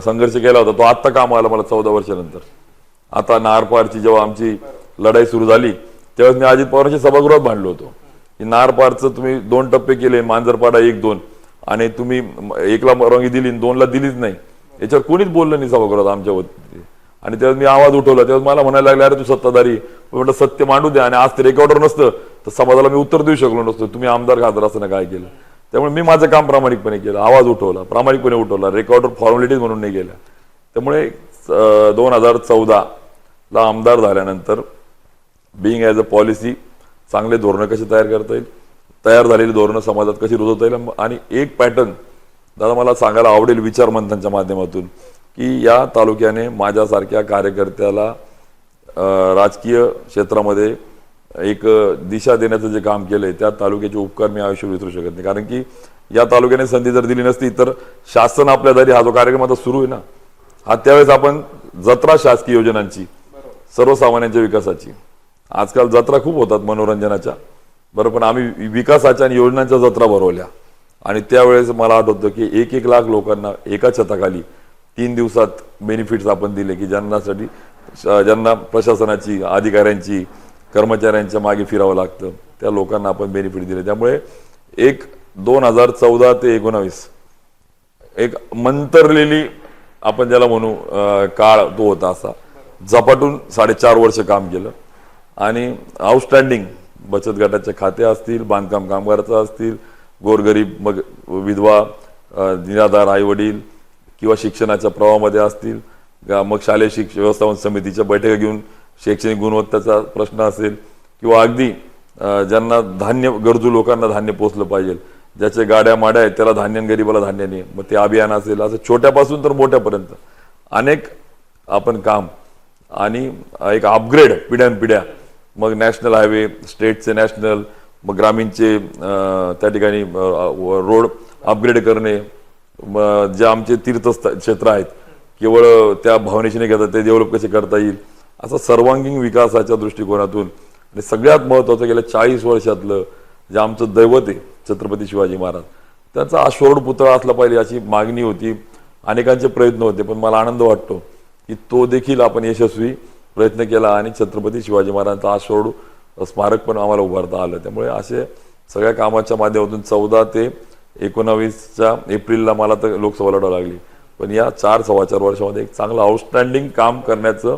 संघर्ष केला होता तो आत्ता काम आला मला 14 वर्षानंतर. आता नारपारची जेव्हा आमची लढाई सुरू झाली त्यावेळेस मी अजित पवारांशी सभागृहात भांडलो होतो की नारपारचं तुम्ही 2 टप्पे केले, मांजरपाडा 1-2, आणि तुम्ही 1ला परवानगी दिली 2ला दिलीच नाही. याच्यावर कोणीच बोललं नाही सभागृहात आमच्या वतीने. आणि त्यावेळेस मी आवाज उठवला, त्यावेळेस मला म्हणायला लागले अरे तू सत्ताधारी, म्हटलं सत्य मांडू द्या. आणि आज ते रेकॉर्डर नसतं तर समाजाला मी उत्तर देऊ शकलो नसतो, तुम्ही आमदार खासदार असताना काय केलं. त्यामुळे मी माझं काम प्रामाणिकपणे केलं, आवाज उठवला, प्रामाणिकपणे उठवला, रेकॉर्डवर फॉर्मॅलिटीज म्हणून नाही गेल्या. त्यामुळे 2014ला आमदार झाल्यानंतर बिईंग ॲज अ पॉलिसी चांगले धोरणं कशी तयार करता येईल, तयार झालेली धोरणं समाजात कशी रुजवता येईल, आणि एक पॅटर्न दादा मला सांगायला आवडेल विचार मंथनच्या माध्यमातून की या तालुक्याने माझ्यासारख्या कार्यकर्त्याला राजकीय क्षेत्रामध्ये एक दिशा देण्याचं जे काम केलंय त्या तालुक्याचे उपकार मी आयुष्यात विसरू शकत नाही. कारण की या तालुक्याने संधी जर दिली नसती तर शासन आपल्या दारी हा जो कार्यक्रम आता सुरू आहे ना, हा त्यावेळेस आपण जत्रा शासकीय योजनांची सर्वसामान्यांच्या विकासाची, आजकाल जत्रा खूप होतात मनोरंजनाच्या, बरोबर, पण आम्ही विकासाच्या आणि योजनांच्या जत्रा भरवल्या. आणि त्यावेळेस मला आठवतं की 1-1 लाख लोकांना एका छताखाली 3 दिवसात बेनिफिट्स आपण दिले की ज्यांना प्रशासनाची, अधिकाऱ्यांची, कर्मचाऱ्यांच्या मागे फिरावं लागतं त्या लोकांना आपण बेनिफिट दिले. त्यामुळे 2014 ते 19 एक मंतरलेली आपण ज्याला म्हणू काळ तो होता. असा झपाटून 4.5 वर्ष काम केलं आणि आउटस्टँडिंग बचत गटाचे खाते असतील, बांधकाम कामगाराचं असतील, गोरगरीब, मग विधवा, निराधार आई वडील किंवा शिक्षणाच्या प्रवाहामध्ये असतील, मग शालेय व्यवस्थापन समितीच्या बैठका घेऊन शैक्षणिक गुणवत्तेचा प्रश्न असेल, किंवा अगदी ज्यांना धान्य, गरजू लोकांना धान्य पोचलं पाहिजे, ज्याचे गाड्या माड्या आहेत त्याला धान्य, गरीबाला धान्य नाही, मग ते अभियान असेल, असं छोट्यापासून तर मोठ्यापर्यंत अनेक आपण काम आणि एक अपग्रेड पिढ्यानपिढ्या, मग नॅशनल हायवे, स्टेटचे नॅशनल, मग ग्रामीणचे त्या ठिकाणी रोड अपग्रेड करणे, जे आमचे तीर्थ क्षेत्र आहेत केवळ त्या भावनेशी नाही घेतात, ते डेव्हलप कसे करता येईल, असं सर्वांगीण विकासाच्या दृष्टिकोनातून. आणि सगळ्यात महत्त्वाचं गेल्या 40 वर्षातलं जे आमचं दैवत आहे छत्रपती शिवाजी महाराज, त्यांचा अश्वरूढ पुतळा असला पाहिजे अशी मागणी होती, अनेकांचे प्रयत्न होते. पण मला आनंद वाटतो की तो देखील आपण यशस्वी प्रयत्न केला आणि छत्रपती शिवाजी महाराजांचा अश्वरूढ स्मारक पण आम्हाला उभारता आलं. त्यामुळे असे सगळ्या कामाच्या माध्यमातून 14 ते 19 एप्रिलला मला तर लोकसभा लढावं लागली, पण या 4-4.25 वर्षामध्ये एक चांगलं आउटस्टँडिंग काम करण्याचं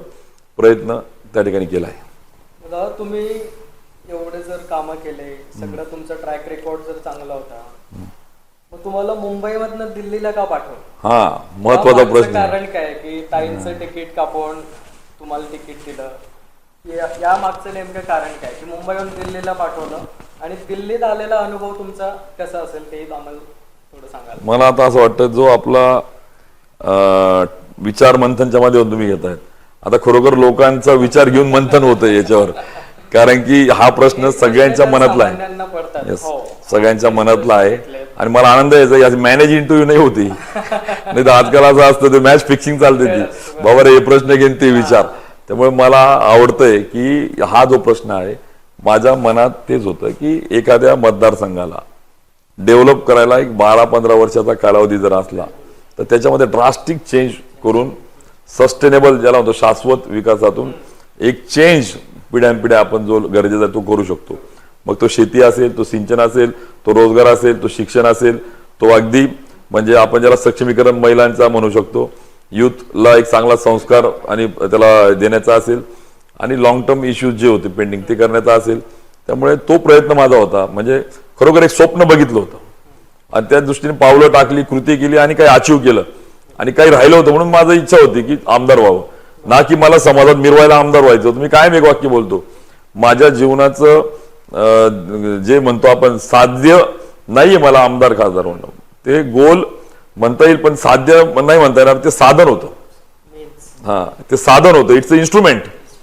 प्रयत्न त्या ठिकाणी केला आहे. दादा तुम्ही एवढे जर कामं केले, सगळं तुमचा ट्रॅक रेकॉर्ड जर चांगला होता, मग तुम्हाला मुंबईमधनं दिल्लीला का पाठवलं? हा महत्वाचा प्रश्न. कारण काय की ताईंचं तिकीट कापून तुम्हाला तिकीट दिलं, या मागचं नेमकं कारण काय की मुंबईहून दिल्लीला पाठवलं, आणि दिल्लीत आलेला अनुभव तुमचा कसा असेल ते आम्हाला थोडं सांगाल? मला आता असं वाटतं जो आपला विचार मंथनच्या माध्यमातून तुम्ही घेत आहेत, आता खरोखर लोकांचा विचार घेऊन मंथन होतं याच्यावर, कारण की हा प्रश्न सगळ्यांच्या मनातला आहे, सगळ्यांच्या मनातला आहे. आणि मला आनंद यायचा याची मॅनेज इंटरव्ह्यू नाही होती, नाही तर आजकाल असं असतं ते मॅच फिक्सिंग चालते ती, बाबा रे हे प्रश्न घेऊन ते विचार. त्यामुळे मला आवडतंय की हा जो प्रश्न आहे माझ्या मनात तेच होतं की एखाद्या मतदारसंघाला डेव्हलप करायला एक 12-15 वर्षाचा कालावधी जर असला तर त्याच्यामध्ये ड्रास्टिक चेंज करून सस्टेनेबल ज्याला म्हणतो शाश्वत विकासातून एक चेंज पिढ्यानपिढ्या आपण जो गरजेचा तो करू शकतो. मग तो शेती असेल, तो सिंचन असेल, तो रोजगार असेल, तो शिक्षण असेल, तो अगदी म्हणजे आपण ज्याला सक्षमीकरण महिलांचा म्हणू शकतो, युथला एक चांगला संस्कार आणि त्याला देण्याचा असेल, आणि लॉंग टर्म इश्यूज जे होते पेंडिंग ते करण्याचा असेल. त्यामुळे तो प्रयत्न माझा होता, म्हणजे खरोखर एक स्वप्न बघितलं होतं आणि त्या दृष्टीने पावलं टाकली, कृती केली आणि काही अचीव केलं आणि काही राहिलं होतं. म्हणून माझी इच्छा होती की आमदार व्हावं, ना की मला समाजात मिरवायला आमदार व्हायचं होतं. मी कायम एक वाक्य बोलतो, माझ्या जीवनाचं जे म्हणतो आपण साध्य नाहीये मला आमदार खासदार होणं, ते गोल म्हणता येईल पण साध्य नाही म्हणता येणार, ते साधन होतं. हा ते साधन होतं, it's a instrument,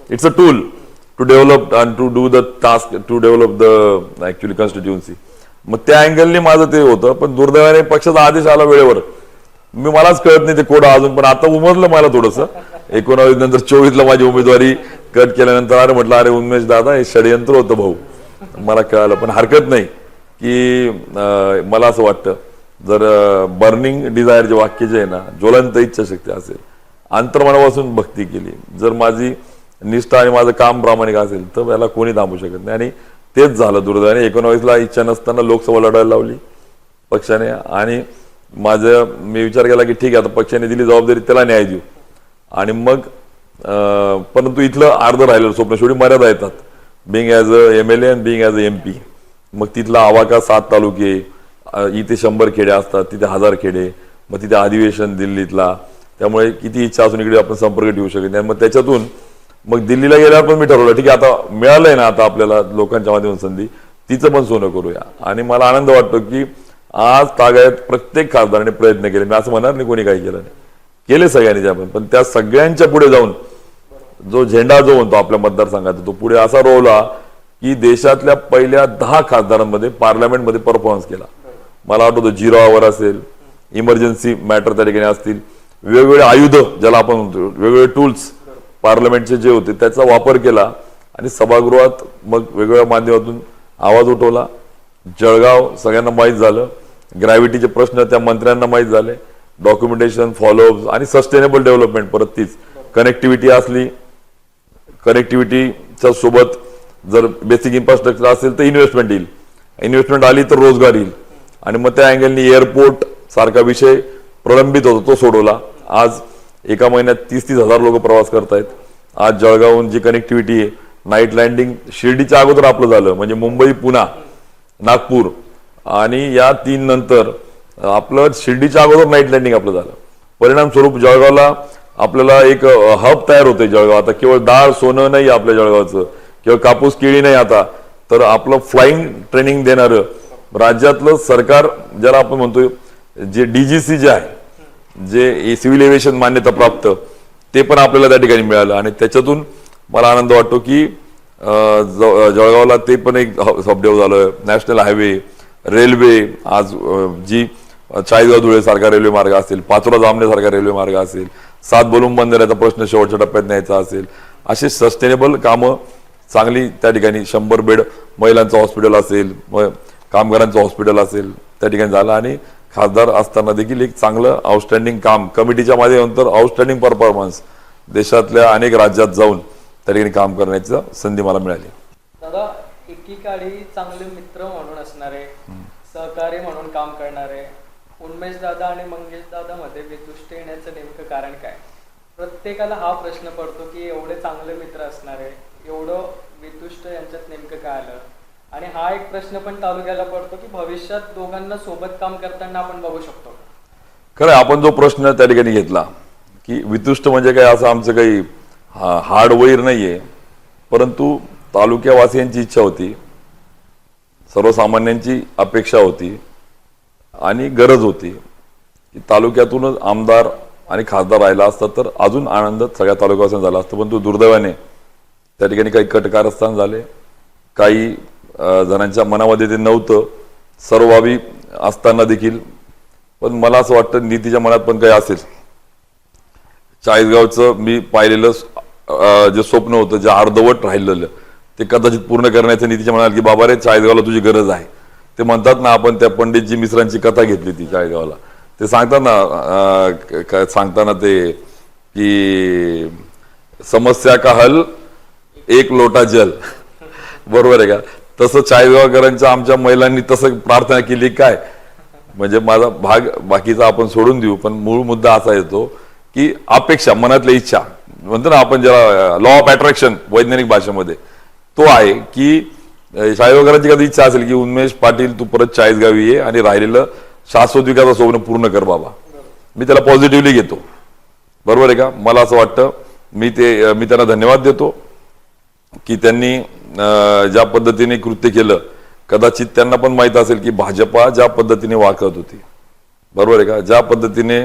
it's a tool to develop and to do the task, to develop the actually constituency. मग त्या अँगलने माझं ते होतं. पण दुर्दैवाने पक्षाचा आदेश आला वेळेवर, मलाच कळत नाही ते कोड अजून, पण आता उमरलं मला थोडंसं. 19 नंतर 24ला माझी उमेदवारी कट केल्यानंतर अरे म्हटलं अरे उन्मेष दादा हे षडयंत्र होतं भाऊ, मला कळालं. पण हरकत नाही की मला असं वाटतं जर बर्निंग डिझायर जे वाक्य जे आहे ना, ज्वलंत इच्छाशक्ती असेल, अंतर्मनापासून भक्ती केली, जर माझी निष्ठा आणि माझं काम प्रामाणिक असेल तर याला कोणी थांबू शकत नाही. आणि तेच झालं दुर्दैवाने. 19ला इच्छा नसताना लोकसभा लढायला लावली पक्षाने, आणि मी विचार केला की ठीक आहे आता पक्षाने दिली जबाबदारी त्याला न्याय देऊ. आणि मग परंतु इथलं अर्ध राहिलं स्वप्न, शेवटी मर्यादा येतात. Being as a MLA and being as a MP. मग तिथला आवाका 7 तालुके, इथे 100 खेडे असतात, तिथे 1000 खेडे, मग तिथे अधिवेशन दिल्लीतला. त्यामुळे किती इच्छा असून इकडे आपण संपर्क ठेवू शकत नाही. मग त्याच्यातून मग दिल्लीला गेल्यावर पण मी ठरवलं ठीक आहे आता मिळालंय ना आता आपल्याला लोकांच्या माध्यमातून संधी, तिचं पण सोनं करूया. आणि मला आनंद वाटतो की आज तागायत प्रत्येक खासदाराने प्रयत्न केले. मी असं म्हणणार नाही कोणी काही केलं नाही, केले सगळ्यांनी आपण, पण त्या सगळ्यांच्या पुढे जाऊन जो झेंडा जो म्हणतो आपल्या मतदारसंघाचा तो पुढे असा रोवला की देशातल्या पहिल्या 10 खासदारांमध्ये पार्लमेंटमध्ये परफॉर्मन्स केला. मला आठवतं 0 आवर असेल, इमर्जन्सी मॅटर त्या ठिकाणी असतील, वेगवेगळे आयुध ज्याला आपण म्हणतो, वेगवेगळे टूल्स पार्लमेंटचे जे होते त्याचा वापर केला आणि सभागृहात मग वेगवेगळ्या माध्यमातून आवाज उठवला. जळगाव सगळ्यांना माहीत झालं, ग्रॅव्हिटीचे प्रश्न त्या मंत्र्यांना माहीत झाले, डॉक्युमेंटेशन, फॉलोअप आणि सस्टेनेबल डेव्हलपमेंट. परत तीच कनेक्टिव्हिटी असली, कनेक्टिव्हिटीच्या सोबत जर बेसिक इन्फ्रास्ट्रक्चर असेल तर इन्व्हेस्टमेंट येईल, इन्व्हेस्टमेंट आली तर रोजगार येईल. आणि मग त्या अँगलनी एअरपोर्ट सारखा विषय प्रलंबित होता तो सोडवला. आज एका महिन्यात 30-30 हजार लोक प्रवास करतायत. आज जळगावहून जी कनेक्टिव्हिटी आहे, नाईट लँडिंग शिर्डीच्या अगोदर आपलं झालं, म्हणजे मुंबई, पुणा, नागपूर आणि या 3 नंतर आपलं शिर्डीच्या अगोदर नाईट लँडिंग आपलं झालं. परिणाम स्वरूप जळगावला आपल्याला एक हब तयार होते. जळगाव आता केवळ डाळ सोनं नाही आपल्या जळगावचं, केवळ कापूस केळी नाही आता, तर आपलं फ्लाइंग ट्रेनिंग देणारं राज्यातलं सरकार ज्याला आपण म्हणतोय, जे DGC जे आहे, जे सिव्हिल एव्हिएशन मान्यता प्राप्त, ते पण आपल्याला त्या ठिकाणी मिळालं. आणि त्याच्यातून मला आनंद वाटतो की जळगावला ते पण एक सबडेव झालं. नॅशनल हायवे, रेल्वे, आज जी चाळीसगाव धुळे सारखा रेल्वे मार्ग असेल, पाचोरा जामने सारखा रेल्वे मार्ग असेल, 7 बलून बंदराचा प्रश्न शेवटच्या टप्प्यात न्यायचा असेल, असे सस्टेनेबल कामं चांगली त्या ठिकाणी 100 बेड महिलांचं हॉस्पिटल असेल, कामगारांचं हॉस्पिटल असेल त्या ठिकाणी झालं. आणि खासदार असताना देखील एक चांगलं आउटस्टँडिंग काम कमिटीच्या माध्यमातून आउटस्टँडिंग परफॉर्मन्स देशातल्या अनेक राज्यात जाऊन त्या ठिकाणी काम करण्याची संधी मला मिळाली. दादा, एकीकाळी चांगले मित्र म्हणून असणारे, सहकारी म्हणून काम करणारे उन्मेष दादा आणि मंगेश दादा मध्ये वितुष्ट येण्याचं नेमकं कारण काय? प्रत्येकाला हा प्रश्न पडतो की एवढे चांगले मित्र असणारे एवढं वितुष्ट यांच्यात नेमकं काय आलं? आणि हा एक प्रश्न पण तालुक्याला पडतो की भविष्यात दोघांना सोबत काम करताना आपण बघू शकतो. खरं आपण जो प्रश्न त्या ठिकाणी घेतला की वितुष्ट म्हणजे काय, असं आमचं काही हार्ड वैर नाहीये, परंतु तालुक्यावासियांची इच्छा होती, सर्वसामान्यांची अपेक्षा होती आणि गरज होती की तालुक्यातूनच आमदार आणि खासदार राहिला असता तर अजून आनंद सगळ्या तालुक्यावासियांना झाला असतं. परंतु दुर्दैवाने त्या ठिकाणी काही कटकारस्थान झाले, काही जणांच्या मनामध्ये ते नव्हतं, सर्वभावी असताना देखील. पण मला असं वाटतं नीतीच्या मनात पण काही असेल. चाळीसगावचं मी पाहिलेलं जे स्वप्न होतं, जे अर्धवट राहिलेलं, ते कदाचित पूर्ण करण्याचं नीतीच्या मनात की बाबा रे चाळीसगावला तुझी गरज आहे. ते म्हणतात ना, आपण त्या पंडितजी मिश्रांची कथा घेतली ती चाळीसगावला, ते सांगताना ते की समस्या का हल एक लोटा जल, बरोबर आहे का? तसं चाळीसगावकरांच्या आमच्या महिलांनी तसं प्रार्थना केली काय, म्हणजे माझा भाग बाकीचा आपण सोडून देऊ, पण मूळ मुद्दा असा येतो की अपेक्षा, मनातल्या इच्छा म्हणतो ना आपण, ज्याला लॉ ऑफ अट्रॅक्शन वैज्ञानिक भाषेमध्ये, तो आहे की चाळीसगावकरांची कधी इच्छा असेल की उन्मेष पाटील तू परत चाळीसगावी ये आणि राहिलेलं शाश्वत विकासाचं स्वप्न पूर्ण कर बाबा. मी त्याला पॉझिटिव्हली घेतो, बरोबर आहे का? मला असं वाटतं मी त्यांना धन्यवाद देतो की त्यांनी ज्या पद्धतीने कृत्य केलं. कदाचित त्यांना पण माहित असेल की भाजपा ज्या पद्धतीने वागत होती, बरोबर आहे का? ज्या पद्धतीने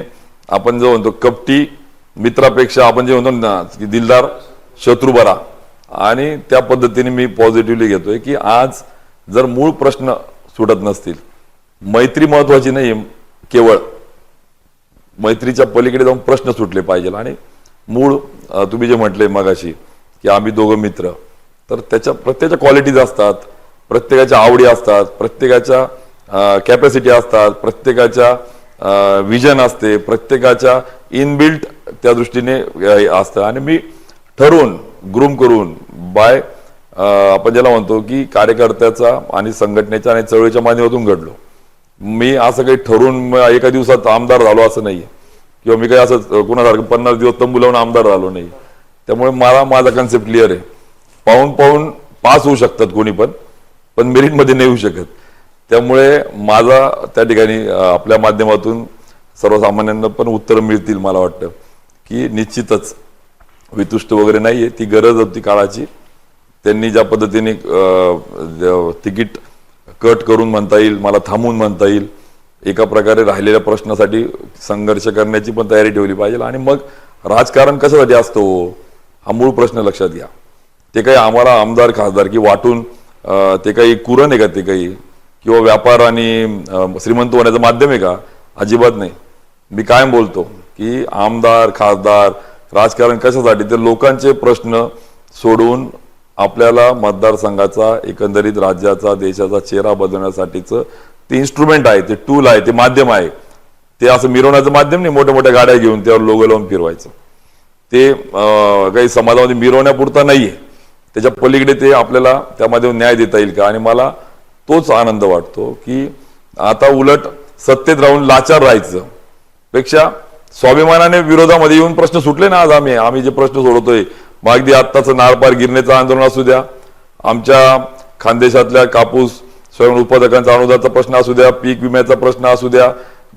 आपण जो म्हणतो कपटी मित्रापेक्षा आपण जे म्हणतो ना की दिलदार शत्रू बरा, आणि त्या पद्धतीने मी पॉझिटिव्हली घेतोय की आज जर मूळ प्रश्न सुटत नसतील, मैत्री महत्वाची नाही, केवळ मैत्रीच्या पलीकडे जाऊन प्रश्न सुटले पाहिजे. आणि मूळ तुम्ही जे म्हटले मगाशी की आम्ही दोघं मित्र, तर त्याच्या प्रत्येकाच्या क्वालिटीज असतात, प्रत्येकाच्या आवडी असतात, प्रत्येकाच्या कॅपॅसिटी असतात, प्रत्येकाच्या विजन असते, प्रत्येकाच्या इनबिल्ट त्या दृष्टीने असतं. आणि मी ठरवून ग्रूम करून बाय आपण ज्याला म्हणतो की कार्यकर्त्याचा आणि संघटनेच्या आणि चळवळीच्या माध्यमातून घडलो. मी असं काही ठरवून एका दिवसात आमदार झालो असं नाहीये, किंवा मी काही असं कोणासारखं 50 दिवस तंबू लावून आमदार झालो नाही. त्यामुळे मला माझा कन्सेप्ट क्लिअर आहे. पाहून पास होऊ शकतात कोणी पण मेरिटमध्ये नाही येऊ शकत. त्यामुळे माझा त्या ठिकाणी आपल्या माध्यमातून सर्वसामान्यांना पण उत्तरं मिळतील मला वाटतं की निश्चितच वितुष्ट वगैरे नाहीये, ती गरज होती काळाची. त्यांनी ज्या पद्धतीने तिकीट कट करून म्हणता येईल, मला थांबून म्हणता येईल, एका प्रकारे राहिलेल्या प्रश्नासाठी संघर्ष करण्याची पण तयारी ठेवली पाहिजे. आणि मग राजकारण कशासाठी असतो हा मूळ प्रश्न लक्षात घ्या. ते काही आम्हाला आमदार खासदार की वाटून ते काही कुरण आहे का, ते काही किंवा व्यापार आणि श्रीमंत होण्याचं माध्यम आहे का? अजिबात नाही. मी कायम बोलतो की आमदार खासदार राजकारण कशासाठी, ते लोकांचे प्रश्न सोडवून आपल्याला मतदारसंघाचा एकंदरीत राज्याचा देशाचा चेहरा बदलण्यासाठीचं ते इन्स्ट्रुमेंट आहे, ते टूल आहे, ते माध्यम आहे. ते असं मिरवण्याचं माध्यम नाही, मोठ्या मोठ्या गाड्या घेऊन त्यावर लोगो लावून फिरवायचं. ते काही समाजामध्ये मिरवण्यापुरता नाहीये, त्याच्या पलीकडे ते आपल्याला त्यामध्ये न्याय देता येईल का? आणि मला तोच आनंद वाटतो की आता उलट सत्तेत राहून लाचार राहायचं पेक्षा स्वाभिमानाने विरोधामध्ये येऊन प्रश्न सुटले ना. आज आम्ही जे प्रश्न सोडवतोय, मग अगदी आत्ताचं नारपार गिरणीचं आंदोलन असू द्या, आमच्या खानदेशातल्या कापूस स्वयं उत्पादकांचा अनुदानाचा प्रश्न असू द्या, पीक विम्याचा प्रश्न असू द्या,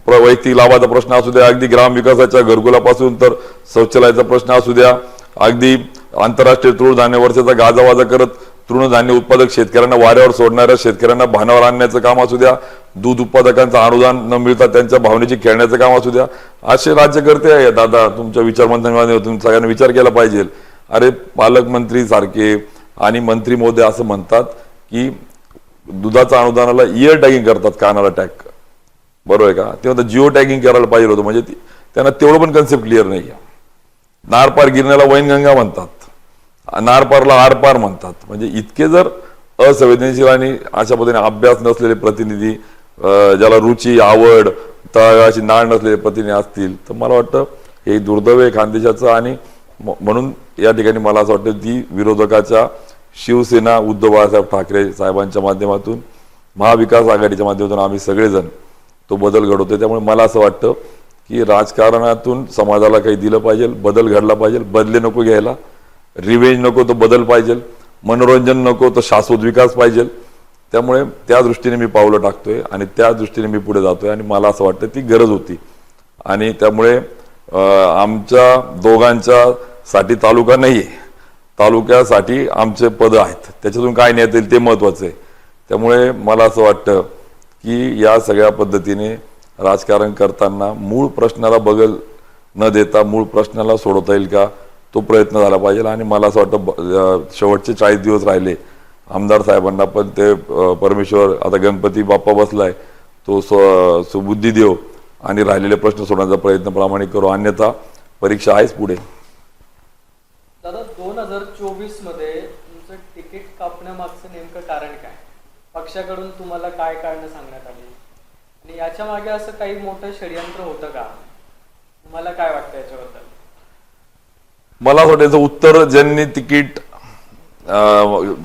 वैयक्तिक लाभाचा प्रश्न असू द्या, अगदी ग्रामविकासाच्या घरकुलापासून तर शौचालयाचा प्रश्न असू द्या, अगदी आंतरराष्ट्रीय तृणधान्य वर्षाचा गाजावाजा करत तृणधान्य उत्पादक शेतकऱ्यांना वाऱ्यावर सोडणाऱ्या शेतकऱ्यांना भानावर आणण्याचं काम असू द्या, दूध उत्पादकांचं अनुदान न मिळता त्यांच्या भावनेची खेळण्याचं काम असू द्या, असे राज्यकर्ते आहे दादा. तुमच्या विचारमंथनामध्ये तुम्ही सगळ्यांनी विचार केला पाहिजे. अरे पालकमंत्री सारखे आणि मंत्री महोदय असं म्हणतात की दुधाच्या अनुदानाला इयर टॅगिंग करतात, कानाला टॅग, बरोबर आहे का? ते म्हणतात जिओ टॅगिंग करायला पाहिजे होतं. म्हणजे त्यांना तेवढं पण कन्सेप्ट क्लिअर नाही. नारपार गिरण्याला वैनगंगा म्हणतात, नारपारला आरपार म्हणतात. म्हणजे इतके जर असंवेदनशील आणि अशा पद्धतीने अभ्यास नसलेले प्रतिनिधी, ज्याला रुची आवड तळागाळाची नाळ नसलेले प्रतिनिधी असतील तर मला वाटतं हे दुर्दैव आहे खानदेशाचं. आणि म्हणून या ठिकाणी मला असं वाटतं की विरोधकाच्या शिवसेना उद्धव बाळासाहेब ठाकरे साहेबांच्या माध्यमातून महाविकास आघाडीच्या माध्यमातून आम्ही सगळेजण तो बदल घडवतोय. त्यामुळे मला असं वाटतं की राजकारणातून समाजाला काही दिलं पाहिजे, बदल घडला पाहिजे. बदले नको घ्यायला, रिवेंज नको तो बदल पाहिजे, मनोरंजन नको तो शाश्वत विकास पाहिजे. त्यामुळे त्या दृष्टीने मी पावलं टाकतोय आणि त्या दृष्टीने मी पुढे जातोय आणि मला असं वाटतं ती गरज होती. आणि त्यामुळे आमच्या दोघांच्या साठी तालुका नाहीये, तालुक्यासाठी आमचे पद आहेत, त्याच्यातून काय नेता येईल ते महत्वाचं आहे. त्यामुळे मला असं वाटतं की या सगळ्या पद्धतीने राजकारण करताना मूळ प्रश्नाला बगल न देता मूळ प्रश्नाला सोडवता येईल का तो प्रयत्न झाला पाहिजे. आणि मला असं वाटतं शेवटचे 40 दिवस राहिले आमदार साहेबांना पण ते परमेश्वर, आता गणपती बाप्पा बसलाय, तो सुबुद्धी देव आणि राहिलेले प्रश्न सोडवण्याचा प्रयत्न प्रामाणिक करू, अन्यथा परीक्षा आहेच पुढे. दादा 2024 मध्ये तुमचं तिकीट कापण्यामागचं नेमकं कारण काय? पक्षाकडून तुम्हाला काय कारण सांगण्यात आली आणि याच्या मागे असं काही मोठं षडयंत्र होतं का? तुम्हाला काय वाटतं याच्याबद्दल? मला असं वाटतं उत्तर ज्यांनी तिकीट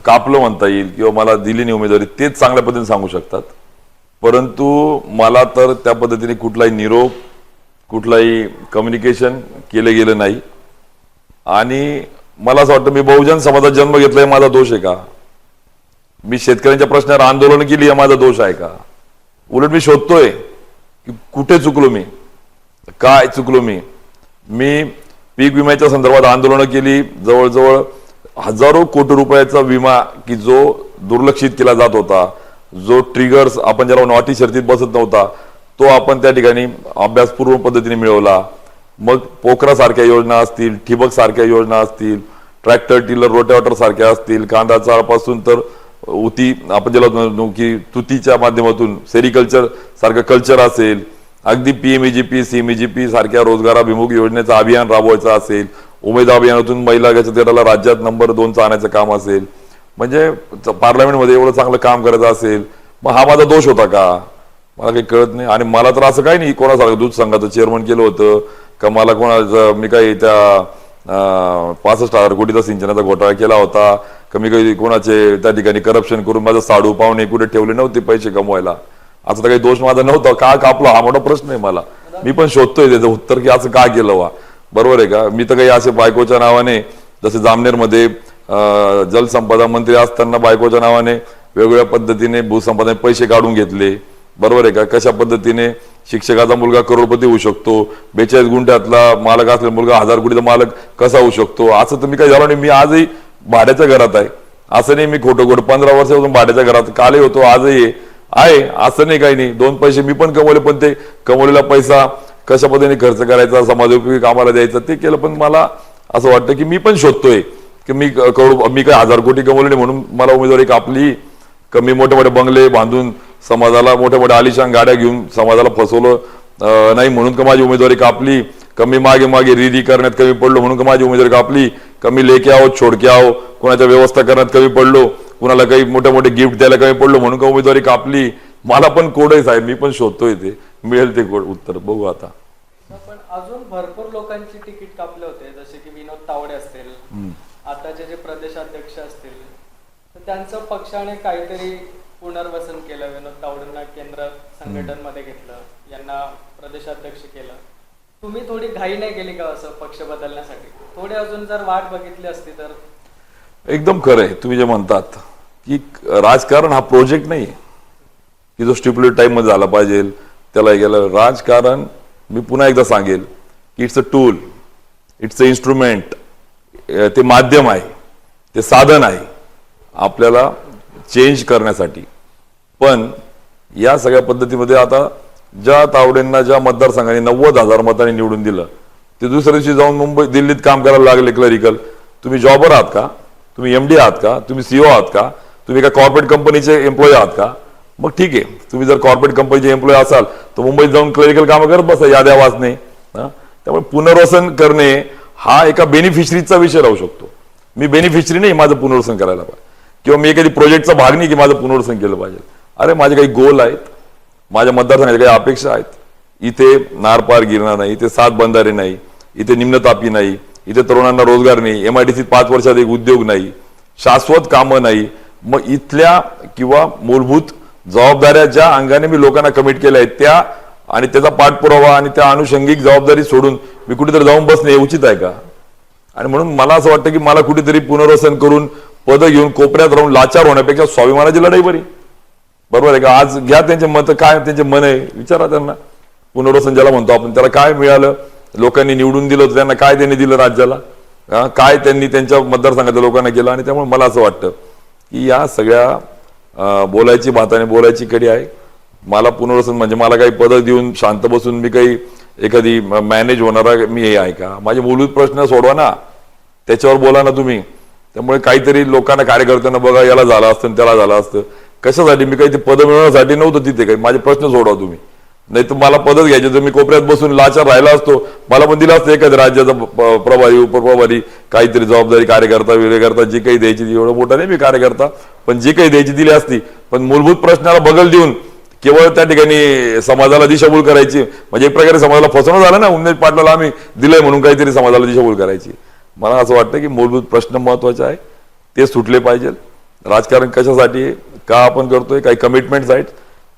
कापलं म्हणता येईल किंवा मला दिली नाही उमेदवारी तेच चांगल्या पद्धतीने सांगू शकतात. परंतु मला तर त्या पद्धतीने कुठलाही निरोप, कुठलाही कम्युनिकेशन केलं गेलं नाही. आणि मला असं वाटतं मी बहुजन समाजात जन्म घेतलाय, माझा दोष आहे का? मी शेतकऱ्यांच्या प्रश्नावर आंदोलन केली, हा माझा दोष आहे का? उलट मी शोधतोय की कुठे चुकलो मी, काय चुकलो मी. पीक विम्याच्या संदर्भात आंदोलनं केली, जवळजवळ हजारो कोटी रुपयाचा विमा की जो दुर्लक्षित केला जात होता, जो ट्रिगर्स आपण ज्याला नॉटी शर्तीत बसत नव्हता तो आपण त्या ठिकाणी अभ्यासपूर्व पद्धतीने मिळवला. मग पोखरा सारख्या योजना असतील, ठिबक सारख्या योजना असतील, ट्रॅक्टर टिलर रोटेवेटर सारख्या असतील, कांदा चाळपासून तर उती आपण ज्याला की तुतीच्या माध्यमातून सेरिकल्चर सारखं कल्चर असेल, अगदी पीएमईजीपी सीएमईजीपी सारख्या रोजगाराभिमुख योजनेचं अभियान राबवायचं असेल, उमेद अभियानातून महिला बचत गटाला राज्यात नंबर 2चं आणायचं काम असेल, म्हणजे पार्लमेंटमध्ये एवढं चांगलं काम करायचं असेल, मग हा माझा दोष होता का? मला काही कळत नाही. आणि मला तर असं काही नाही कोणासारखं दूध संघाचं चेअरमन केलं होतं का, मला कोणाचं मी काही त्या 65,000 कोटीचा सिंचनाचा घोटाळा केला होता का, मी काही कोणाचे त्या ठिकाणी करप्शन करून माझं साडू पाहुणे कुठे ठेवले नव्हते पैसे कमवायला. असं तर काही दोष माझा नव्हता. का कापला हा मोठा प्रश्न आहे मला. मी पण शोधतोय त्याचं उत्तर की असं का केलं वा, बरोबर आहे का? मी तर काही असे बायकोच्या नावाने जसे जामनेरमध्ये जलसंपदा मंत्री असताना बायकोच्या नावाने वेगवेगळ्या पद्धतीने भूसंपादन पैसे काढून घेतले, बरोबर आहे का? कशा पद्धतीने शिक्षकाचा मुलगा करोडपती होऊ शकतो, 42 गुंठ्यातला मालक असलेला मुलगा 1000 कोटीचा मालक कसा होऊ शकतो, असं तर मी काही झालो नाही. मी आजही भाड्याच्या घरात आहे, असं नाही मी खोटं 15 वर्षापासून भाड्याच्या घरात कालही होतो, आजही आहे, असं नाही काही नाही. 2 पैसे मी पण कमवले, पण ते कमवलेला पैसा कशा पद्धतीने खर्च करायचा, समाजोपयोगी कामाला द्यायचा ते केलं. पण मला असं वाटतं की मी पण शोधतोय की मी काय 1000 कोटी कमवले नाही म्हणून मला उमेदवारी कापली, कमी मोठे मोठे बंगले बांधून समाजाला मोठ्या मोठ्या आलिशान गाड्या घेऊन समाजाला फसवलं नाही म्हणून का माझी उमेदवारी कापली, कमी मागे मागे रीदी करण्यात कमी पडलो म्हणून का माझी उमेदवारी कापली, कमी लेके आहो छोडके आहो कोणाच्या व्यवस्था करण्यात कमी पडलो, कुणाला काही मोठे मोठे गिफ्ट द्यायला कमी पडलो म्हणून का उमेदवारी कापली. मला पण कोड आहे साहेब, मी पण शोधतोय, ते मिळेल ते कोड उत्तर बघू आता. पण अजून भरपूर लोकांची तिकीट कापले होते, जसे की विनोद तावडे असतील, आताचे जे प्रदेशाध्यक्ष असतील, तर त्यांचं पक्षाने काहीतरी पुनर्वसन केलं. विनोद तावडेंना केंद्र संघटनमध्ये घेतलं, यांना प्रदेशाध्यक्ष केलं. तुम्ही थोडी घाई नाही केली का असं पक्ष बदलण्यासाठी? थोडी अजून जर वाट बघितली असती तर? एकदम खरं आहे तुम्ही जे म्हणतात की राजकारण हा प्रोजेक्ट नाही की जो स्टिप्युलेट टाइम मध्ये झाला पाहिजे त्याला गेलं. राजकारण मी पुन्हा एकदा सांगेल की it's a tool, it's a instrument, ते माध्यम आहे, ते साधन आहे आपल्याला चेंज करण्यासाठी. पण या सगळ्या पद्धतीमध्ये आता ज्या तावडेंना ज्या मतदारसंघाने 90,000 मतांनी निवडून दिलं, ते दुसऱ्या दिवशी जाऊन मुंबई दिल्लीत काम करायला लागले क्लरिकल. तुम्ही जॉबर आहात का? तुम्ही MD आहात का? तुम्ही CEO आहात का? तुम्ही एका कॉर्पोरेट कंपनीचे एम्प्लॉई आहात का? मग ठीक आहे, तुम्ही जर कॉर्पोरेट कंपनीचे एम्प्लॉई असाल तर मुंबईत जाऊन क्लरिकल कामं करत बसा, याद्या वाचणे. त्यामुळे पुनर्वसन करणे हा एका बेनिफिशरीचा विषय राहू शकतो. मी बेनिफिशरी नाही माझं पुनर्वसन करायला पाहिजे, किंवा मी एखादी प्रोजेक्टचा भाग नाही की माझं पुनर्वसन केलं पाहिजे. अरे माझे काही गोल आहेत, माझ्या मतदारसंघाच्या काही अपेक्षा आहेत. इथे नारपार गिरणार नाही, इथे 7 बंधारे नाही, इथे निम्नतापी नाही, इथे तरुणांना रोजगार नाही, MIDC 5 वर्षात एक उद्योग नाही, शाश्वत कामं नाही. मग इथल्या किंवा मूलभूत जबाबदाऱ्या ज्या अंगाने मी लोकांना कमिट केल्या आहेत त्या आणि त्याचा पाठपुरावा आणि त्या अनुषंगिक जबाबदारी सोडून मी कुठेतरी जाऊन बसणे उचित आहे का? आणि म्हणून मला असं वाटतं की मला कुठेतरी पुनर्वसन करून पद घेऊन कोपऱ्यात राहून लाचार होण्यापेक्षा स्वाभिमानाची लढाई बरी. बरोबर आहे का? आज घ्या त्यांचे मत, काय त्यांचे मन आहे विचारा त्यांना. पुनर्वसन ज्याला म्हणतो आपण त्याला काय मिळालं, लोकांनी निवडून दिलं होतं त्यांना, काय त्यांनी दिलं राज्याला, काय त्यांनी त्यांच्या मतदारसंघातल्या लोकांना केलं. आणि त्यामुळे मला असं वाटतं की या सगळ्या बोलायची भाताने बोलायची कडी आहे. मला पुनर्वसन म्हणजे मला काही पद देऊन शांत बसून मी काही एखादी मॅनेज होणारा मी हे आहे का? माझे मूलभूत प्रश्न सोडवा ना, त्याच्यावर बोला ना तुम्ही. त्यामुळे काहीतरी लोकांना कार्यकर्त्यांना बघा याला झालं असतं त्याला झालं असतं, कशासाठी? मी काही ते पद मिळवण्यासाठी नव्हतं तिथे, काही माझे प्रश्न सोडवा तुम्ही. नाही तर मला पदच घ्यायचे तर मी कोपऱ्यात बसून लाचार राहिला असतो, मला पण दिला असतं एखाद्या राज्याचा प्रभारी उपप्रभारी काहीतरी जबाबदारी, कार्यकर्ता जी काही द्यायची, एवढं मोठं नाही मी कार्यकर्ता, पण जी काही द्यायची दिली असती. पण मूलभूत प्रश्नाला बगल देऊन केवळ त्या ठिकाणी समाजाला दिशाभूल करायची म्हणजे एक प्रकारे समाजाला फसवणं झालं ना. उमेश पाटलाला आम्ही दिलंय म्हणून काहीतरी समाजाला दिशाभूल करायची. मला असं वाटतं की मूलभूत प्रश्न महत्वाचे आहे, ते सुटले पाहिजे. राजकारण कशासाठी आहे, का आपण करतोय, काही कमिटमेंट्स आहेत,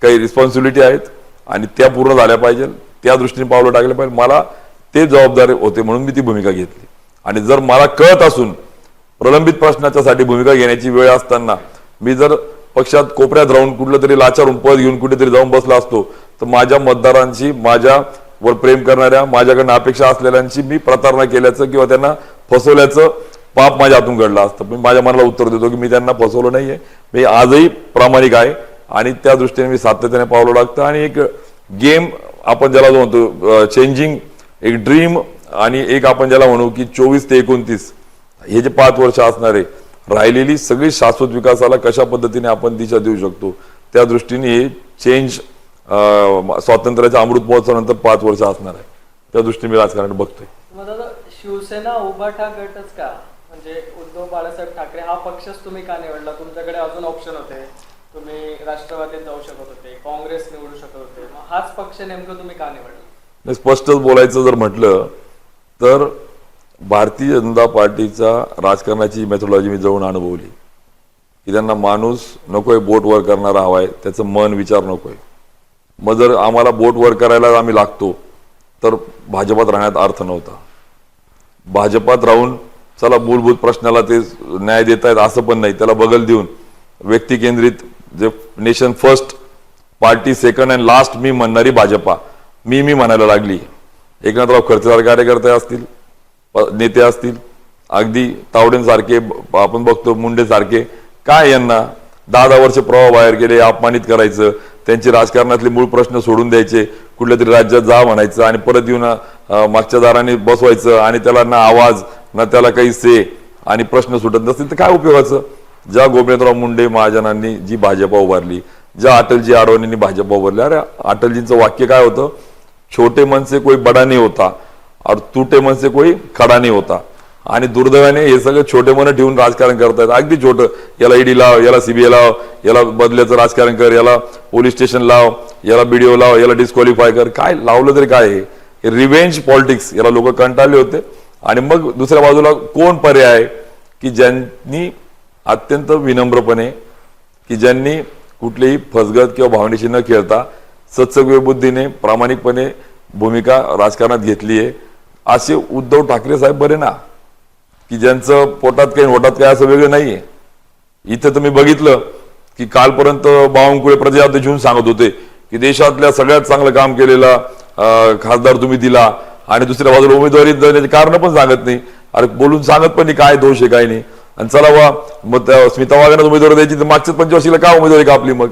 काही रिस्पॉन्सिबिलिटी आहेत आणि त्या पूर्ण झाल्या पाहिजे, त्या दृष्टीने पावलं टाकले पाहिजे. मला ते जबाबदार होते म्हणून मी ती भूमिका घेतली. आणि जर मला कळत असून प्रलंबित प्रश्नाच्यासाठी भूमिका घेण्याची वेळ असताना मी जर पक्षात कोपऱ्यात राहून कुठलं तरी लाचारून पद घेऊन कुठेतरी जाऊन बसला असतो तर माझ्या मतदारांची, माझ्यावर प्रेम करणाऱ्या, माझ्याकडनं अपेक्षा असलेल्यांची मी प्रतारणा केल्याचं किंवा त्यांना फसवल्याचं पाप माझ्या हातून घडलं असतं. मी माझ्या मनाला उत्तर देतो की मी त्यांना फसवलं नाहीये, मी आजही प्रामाणिक आहे आणि त्या दृष्टीने मी सातत्याने पावलं टाकतं. आणि एक गेम आपण ज्याला जो म्हणतो चेंजिंग, एक ड्रीम, आणि एक आपण ज्याला म्हणू की 24 ते 29 हे जे 5 वर्ष असणारे राहिलेली सगळी शाश्वत विकासाला कशा पद्धतीने आपण दिशा देऊ शकतो त्या दृष्टीने हे चेंज स्वातंत्र्याच्या अमृत महोत्सवानंतर 5 वर्ष असणार आहे. त्या दृष्टीने मी राजकारण बघतोय. दादा, शिवसेना उभाठा गटच का, म्हणजे उद्धव बाळासाहेब ठाकरे हा पक्षच तुम्ही का निवडला? तुमच्याकडे अजून ऑप्शन होते, तुम्ही राष्ट्रवादीत जाऊ शकत होते, काँग्रेस निवडू शकत होते, मग हाच पक्ष नेमकं तुम्ही का निवडला? स्पष्टच बोलायचं जर म्हटलं तर भारतीय जनता पार्टीचा राजकारणाची मेथोडॉलॉजी मी जवळून अनुभवली की त्यांना माणूस नकोय बोट वर करणारा हवाय, त्याचं मन विचार नकोय. मग जर आम्हाला बोट वर करायला आम्ही लागतो तर भाजपात राहण्यात अर्थ नव्हता. भाजपात राहून चला मूलभूत प्रश्नाला ते न्याय देत आहेत असं पण नाही, त्याला बगल देऊन व्यक्ती केंद्रित जे nation first party second and last मी म्हणणारी भाजपा मी म्हणायला लागली. एकनाथराव खडसेसारखे कार्यकर्ते असतील, नेते असतील, अगदी तावडेंसारखे आपण बघतो, मुंडे सारखे, काय यांना 10 वर्ष प्रवाह बाहेर गेले, अपमानित करायचं, त्यांचे राजकारणातले मूळ प्रश्न सोडून द्यायचे, कुठल्या तरी राज्यात जा म्हणायचं आणि परत येऊन मागच्या दाराने बसवायचं आणि त्याला ना आवाज ना त्याला काही से आणि प्रश्न सुटत नसतील तर काय उपयोगाचं. ज्या गोपीनाथराव मुंडे महाजनांनी जी भाजपा उभारली, ज्या अटलजी आडवाणींनी भाजपा उभारली, अरे अटलजींचं वाक्य काय होतं, छोटे मन से कोई बडा नहीं होता और टूटे मन से कोई खडा नहीं होता. आणि दुर्दैवाने हे सगळं छोटे मन ठेवून राजकारण करतायत. अगदी छोटं, याला ईडी लाव, याला सीबीआय लाव, याला बदल्याचं राजकारण कर, याला पोलीस स्टेशन लाव, याला बीडीओ लाव, याला डिस्क्वालिफाय कर. काय लावलं तरी काय, हे रिव्हेंज पॉलिटिक्स, याला लोक कंटाळले होते. आणि मग दुसऱ्या बाजूला कोण पर्याय आहे की ज्यांनी अत्यंत विनम्रपणे, की ज्यांनी कुठलीही फसगत किंवा भावनेशी न खेळता सत्सगव्य बुद्धीने प्रामाणिकपणे भूमिका राजकारणात घेतली आहे, असे उद्धव ठाकरे साहेब बरे ना, की ज्यांचं पोटात काही नोटात काही असं वेगळं नाहीये. इथे तुम्ही बघितलं की कालपर्यंत बावनकुळे प्रतिजात घेऊन सांगत होते की देशातल्या सगळ्यात चांगलं काम केलेला खासदार तुम्ही दिला आणि दुसऱ्या बाजूला उमेदवारी देण्याचे कारण पण सांगत नाही. अरे बोलून सांगत पण नाही काय दोष आहे काय नाही. आणि चला वा मग त्या स्मिता वाघांना उमेदवारी द्यायची तर मागच्या 25 का उमेदवारी कापली मग.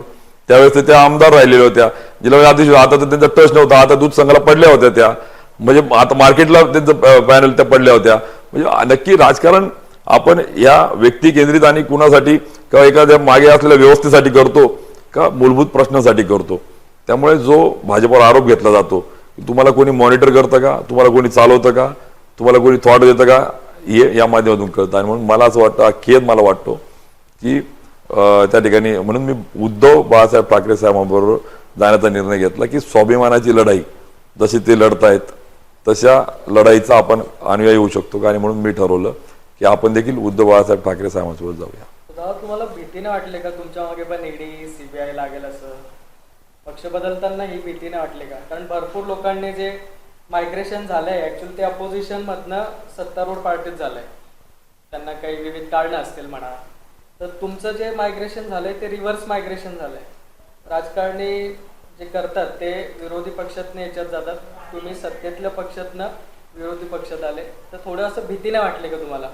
त्यावेळेस त्या आमदार राहिलेल्या होत्या, जिल्हा आदेश आता तर त्यांचा टच नव्हता, आता दूध संघाला पडल्या होत्या त्या, म्हणजे आता मार्केटला त्यांचं पॅनल त्या पडल्या होत्या. म्हणजे नक्की राजकारण आपण या व्यक्ती केंद्रित आणि कुणासाठी किंवा एखाद्या मागे असलेल्या व्यवस्थेसाठी करतो का मूलभूत प्रश्नासाठी करतो. त्यामुळे जो भाजपवर आरोप घेतला जातो की तुम्हाला कोणी मॉनिटर करतं का, तुम्हाला कोणी चालवतं का, तुम्हाला कोणी थॉट देतं का, हे या माध्यमातून कळतं. आणि म्हणून मला असं वाटतं, खेद मला वाटतो की त्या ठिकाणी म्हणून मी उद्धव बाळासाहेब ठाकरे साहेबांबरोबर जाण्याचा निर्णय घेतला की स्वाभिमानाची लढाई जशी ते लढतायत तशा लढाईचा आपण अनुयायी होऊ शकतो का. आणि म्हणून मी ठरवलं की आपण देखील उद्धव बाळासाहेब ठाकरे साहेबांसोबत जाऊया. दादा तुम्हाला भीतीने वाटले का तुमच्या मागे पण ईडी सीबीआय लागेल असं, पक्ष बदलताना ही भीतीने वाटले का? कारण भरपूर लोकांनी जे मायग्रेशन झालंय ऍक्च्युअली ते अपोजिशन मधनं सत्तारूढ पार्टीत झालंय, त्यांना काही विविध कारणं असतील म्हणा. तर तुमचं जे मायग्रेशन झालंय ते रिव्हर्स मायग्रेशन झालंय. राजकारणी जे करतात ते विरोधी पक्षातनं याच्यात जातात, तुम्ही सत्तेतल्या पक्षातनं विरोधी पक्षात आले, तर थोडं असं भीतीने वाटले का तुम्हाला?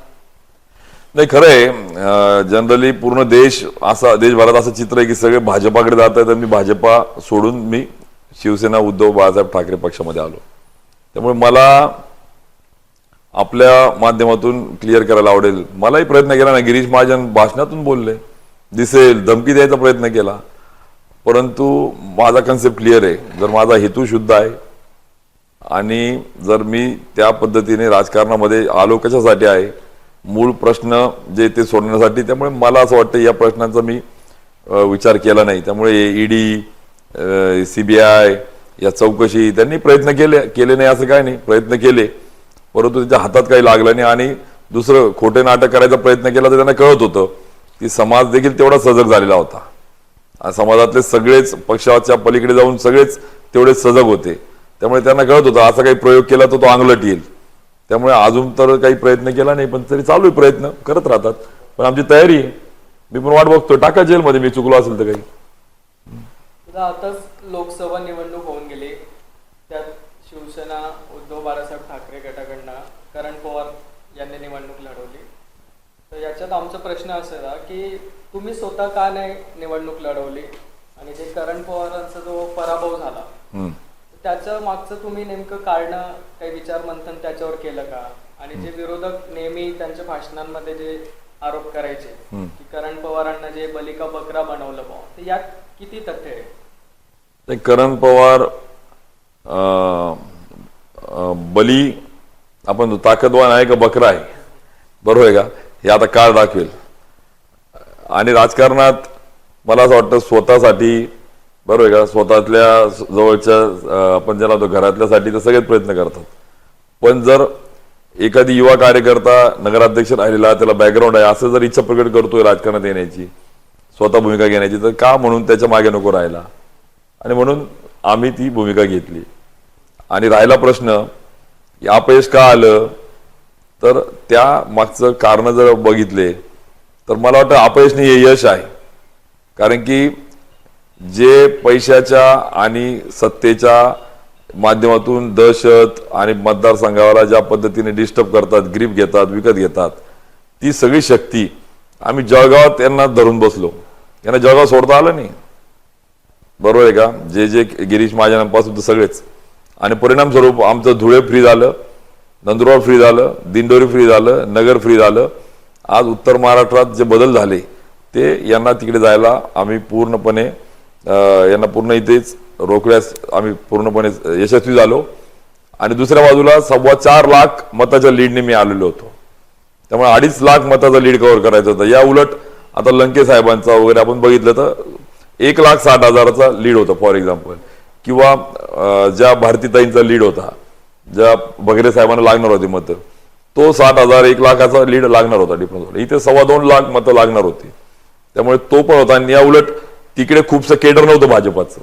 नाही, खरं आहे. जनरली पूर्ण देश असा, देशभरात असं चित्र आहे की सगळे भाजपाकडे जात आहेत. मी भाजपा सोडून मी शिवसेना उद्धव बाळासाहेब ठाकरे पक्षामध्ये आलो. त्यामुळे मला आपल्या माध्यमातून क्लिअर करायला आवडेल, मलाही प्रयत्न केला ना, गिरीश महाजन भाषणातून बोलले, दिसेल, धमकी द्यायचा प्रयत्न केला, परंतु माझा कन्सेप्ट क्लिअर आहे. जर माझा हेतू शुद्ध आहे आणि जर मी त्या पद्धतीने राजकारणामध्ये आलो कशासाठी आहे, मूळ प्रश्न जे ते सोडण्यासाठी, त्यामुळे मला असं वाटतं या प्रश्नांचा मी विचार केला नाही. त्यामुळे ईडी सीबीआय या चौकशी त्यांनी प्रयत्न केले नाही असं काय नाही, प्रयत्न केले, परंतु त्यांच्या हातात काही लागलं नाही. आणि दुसरं खोटे नाटक करायचा प्रयत्न केला तर त्यांना कळत होतं की समाज देखील तेवढा सजग झालेला होता. समाजातले सगळेच पक्षाच्या पलीकडे जाऊन सगळेच तेवढेच सजग होते. त्यामुळे त्यांना कळत होतं असा काही प्रयोग केला तर तो अंगलट येईल. त्यामुळे अजून तर काही प्रयत्न केला नाही, पण तरी चालू आहे, प्रयत्न करत राहतात. पण आमची तयारी आहे, मी पण वाट बघतोय, टाका जेलमध्ये मी चुकलो असेल तर काही. आताच लोकसभा निवडणूक होऊन गेली, त्यात शिवसेना उद्धव बाळासाहेब ठाकरे गटाकडनं करण पवार यांनी निवडणूक लढवली. तर याच्यात आमचा प्रश्न असा की तुम्ही स्वतः का नाही निवडणूक लढवली आणि जे करण पवारांचा जो पराभव झाला त्याच्या मागचं तुम्ही नेमकं कारण काही विचार मंथन त्याच्यावर केलं का? आणि जे विरोधक नेहमी त्यांच्या भाषणांमध्ये जे आरोप करायचे की करण पवारांना जे बलिका बकरा बनवलं बा, तर यात किती तथ्य आहे? करण पवार बली आपण ताकदवान आहे का बकरा आहे, बरोबर आहे का, हे आता काळ दाखवेल. आणि राजकारणात मला असं वाटतं स्वतःसाठी, बरोबर आहे का, स्वतःतल्या जवळच्या आपण ज्याला तो घरातल्यासाठी तर सगळेच प्रयत्न करतात. पण जर एखादी युवा कार्यकर्ता नगराध्यक्ष राहिलेला, त्याला बॅकग्राऊंड आहे, असं जर इच्छा प्रकट करतोय राजकारणात येण्याची, स्वतः भूमिका घेण्याची, तर का म्हणून त्याच्या मागे नको राहायला. आणि म्हणून आम्ही ती भूमिका घेतली. आणि राहिला प्रश्न अपयश का आलं, तर त्या मागचं कारण जर बघितले तर मला वाटतं अपयश नाही हे यश आहे. कारण की जे पैशाच्या आणि सत्तेच्या माध्यमातून दहशत आणि मतदारसंघाला ज्या पद्धतीने डिस्टर्ब करतात, ग्रीप घेतात, विकत घेतात, ती सगळी शक्ती आम्ही जळगावात यांना धरून बसलो. यांना जळगाव सोडता आलं नाही, बरोबर आहे का? जे जे गिरीश महाजनांपासून तर सगळेच. आणि परिणाम स्वरूप आमचं धुळे फ्री झालं, नंदुरबार फ्री झालं, दिंडोरी फ्री झालं, नगर फ्री झालं. आज उत्तर महाराष्ट्रात जे बदल झाले ते यांना तिकडे जायला आम्ही पूर्णपणे यांना पूर्ण इथेच रोखण्यास आम्ही पूर्णपणे यशस्वी झालो. आणि दुसऱ्या बाजूला 4.25 लाख मताच्या लीडने मी आलेलो होतो. त्यामुळे 2.5 लाख मताचा लीड कव्हर करायचा होता. या उलट आता लंके साहेबांचा वगैरे आपण बघितलं तर 1,60,000चा लीड होता फॉर एक्झाम्पल. किंवा ज्या भारतीताईंचा लीड होता, ज्या बगरे साहेबांना लागणार होती मतं, तो 60,000 1 लाखाचा लीड लागणार होता डिफरन्स. इथे 2.25 लाख मतं लागणार होती. त्यामुळे तो पण होता. आणि या उलट तिकडे खूपसं केडर नव्हतं भाजपाचं,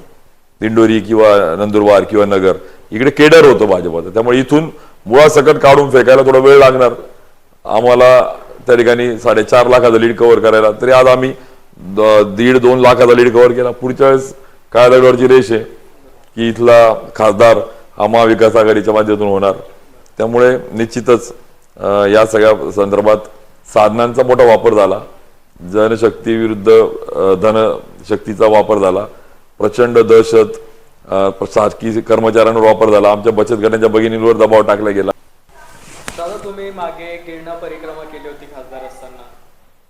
दिंडोरी किंवा नंदुरबार किंवा नगर इकडे केडर होतं भाजपाचं. त्यामुळे इथून मुळासकट काढून फेकायला थोडा वेळ लागणार आम्हाला. त्या ठिकाणी 4.5 लाखाचा लीड कव्हर करायला, तरी आज आम्ही 1.5-2 लाखाचा लीड कव्हर केला. पुढच्या वेळेस काय दगडावरची रेष आहे की इथला खासदार हा महाविकास आघाडीच्या माध्यमातून होणार. त्यामुळे निश्चितच या सगळ्या संदर्भात साधनांचा मोठा वापर झाला, जनशक्ती विरुद्ध धनशक्तीचा वापर झाला, प्रचंड दहशत शासकीय कर्मचाऱ्यांवर वापर झाला, आमच्या बचत गटांच्या भगिनींवर दबाव टाकला गेला. दादा, तुम्ही मागे गिरणा परिक्रमा केली होती खासदार असताना.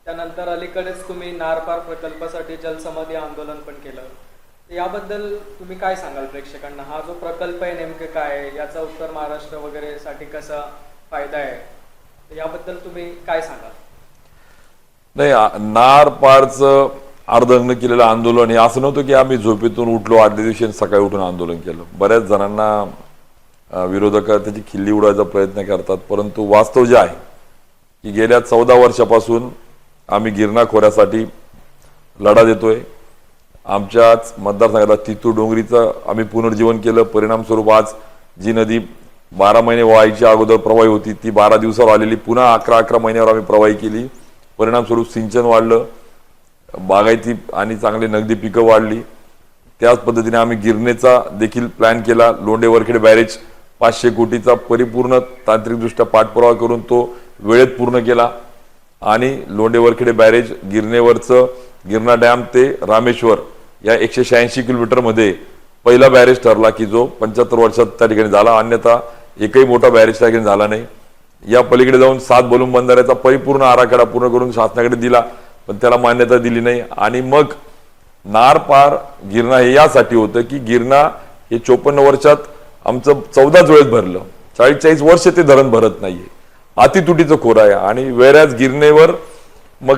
त्यानंतर अलीकडेच तुम्ही नारपार प्रकल्पासाठी जलसमाधी आंदोलन पण केलं. याबद्दल तुम्ही काय सांगाल प्रेक्षकांना? हा जो प्रकल्प आहे नेमके काय आहे, याचा उत्तर महाराष्ट्र वगैरे साठी कसा फायदा आहे, याबद्दल तुम्ही काय सांगाल? नाही, नार पारचं अर्धनग्न केलेलं आंदोलन हे असं नव्हतं की आम्ही झोपेतून उठलो आदल्या दिवशी सकाळी उठून आंदोलन केलं. बऱ्याच जणांना विरोधक त्याची खिल्ली उडवायचा प्रयत्न करतात, परंतु वास्तव जे आहे की गेल्या 14 वर्षापासून आम्ही गिरणा खोऱ्यासाठी लढा देतोय. आमच्याच मतदारसंघाला तितू डोंगरीचं आम्ही पुनर्जीवन केलं. परिणाम स्वरूप आज जी नदी 12 महिने व्हायच्या अगोदर प्रवाही होती ती 12 दिवसावर आलेली पुन्हा 11 महिन्यावर आम्ही प्रवाही केली. परिणाम स्वरूप सिंचन वाढलं, बागायती आणि चांगली नगदी पिकं वाढली. त्याच पद्धतीने आम्ही गिरणेचा देखील प्लॅन केला. लोंढे वरखेड बॅरेज 500 कोटीचा परिपूर्ण तांत्रिकदृष्ट्या पाठपुरावा करून तो वेळेत पूर्ण केला. आणि लोंढे वरखेड बॅरेज गिरणेवरचं गिरणा डॅम ते रामेश्वर या 186 किलोमीटरमध्ये पहिला बॅरेज ठरला की जो 75 वर्षात त्या ठिकाणी झाला. अन्यथा एकही मोठा बॅरेज त्या ठिकाणी झाला नाही. या पलीकडे जाऊन 7 बलून बंधाऱ्याचा परिपूर्ण आराखडा पूर्ण करून शासनाकडे दिला, पण त्याला मान्यता दिली नाही. आणि मग नार पार गिरणा हे यासाठी होतं की गिरणा हे 54 वर्षात आमचं 14च वेळेत भरलं. 40-40 वर्ष ते धरण भरत नाहीये, अतितुटीचं खोरं आहे. आणि वेऱ्याच गिरणेवर मग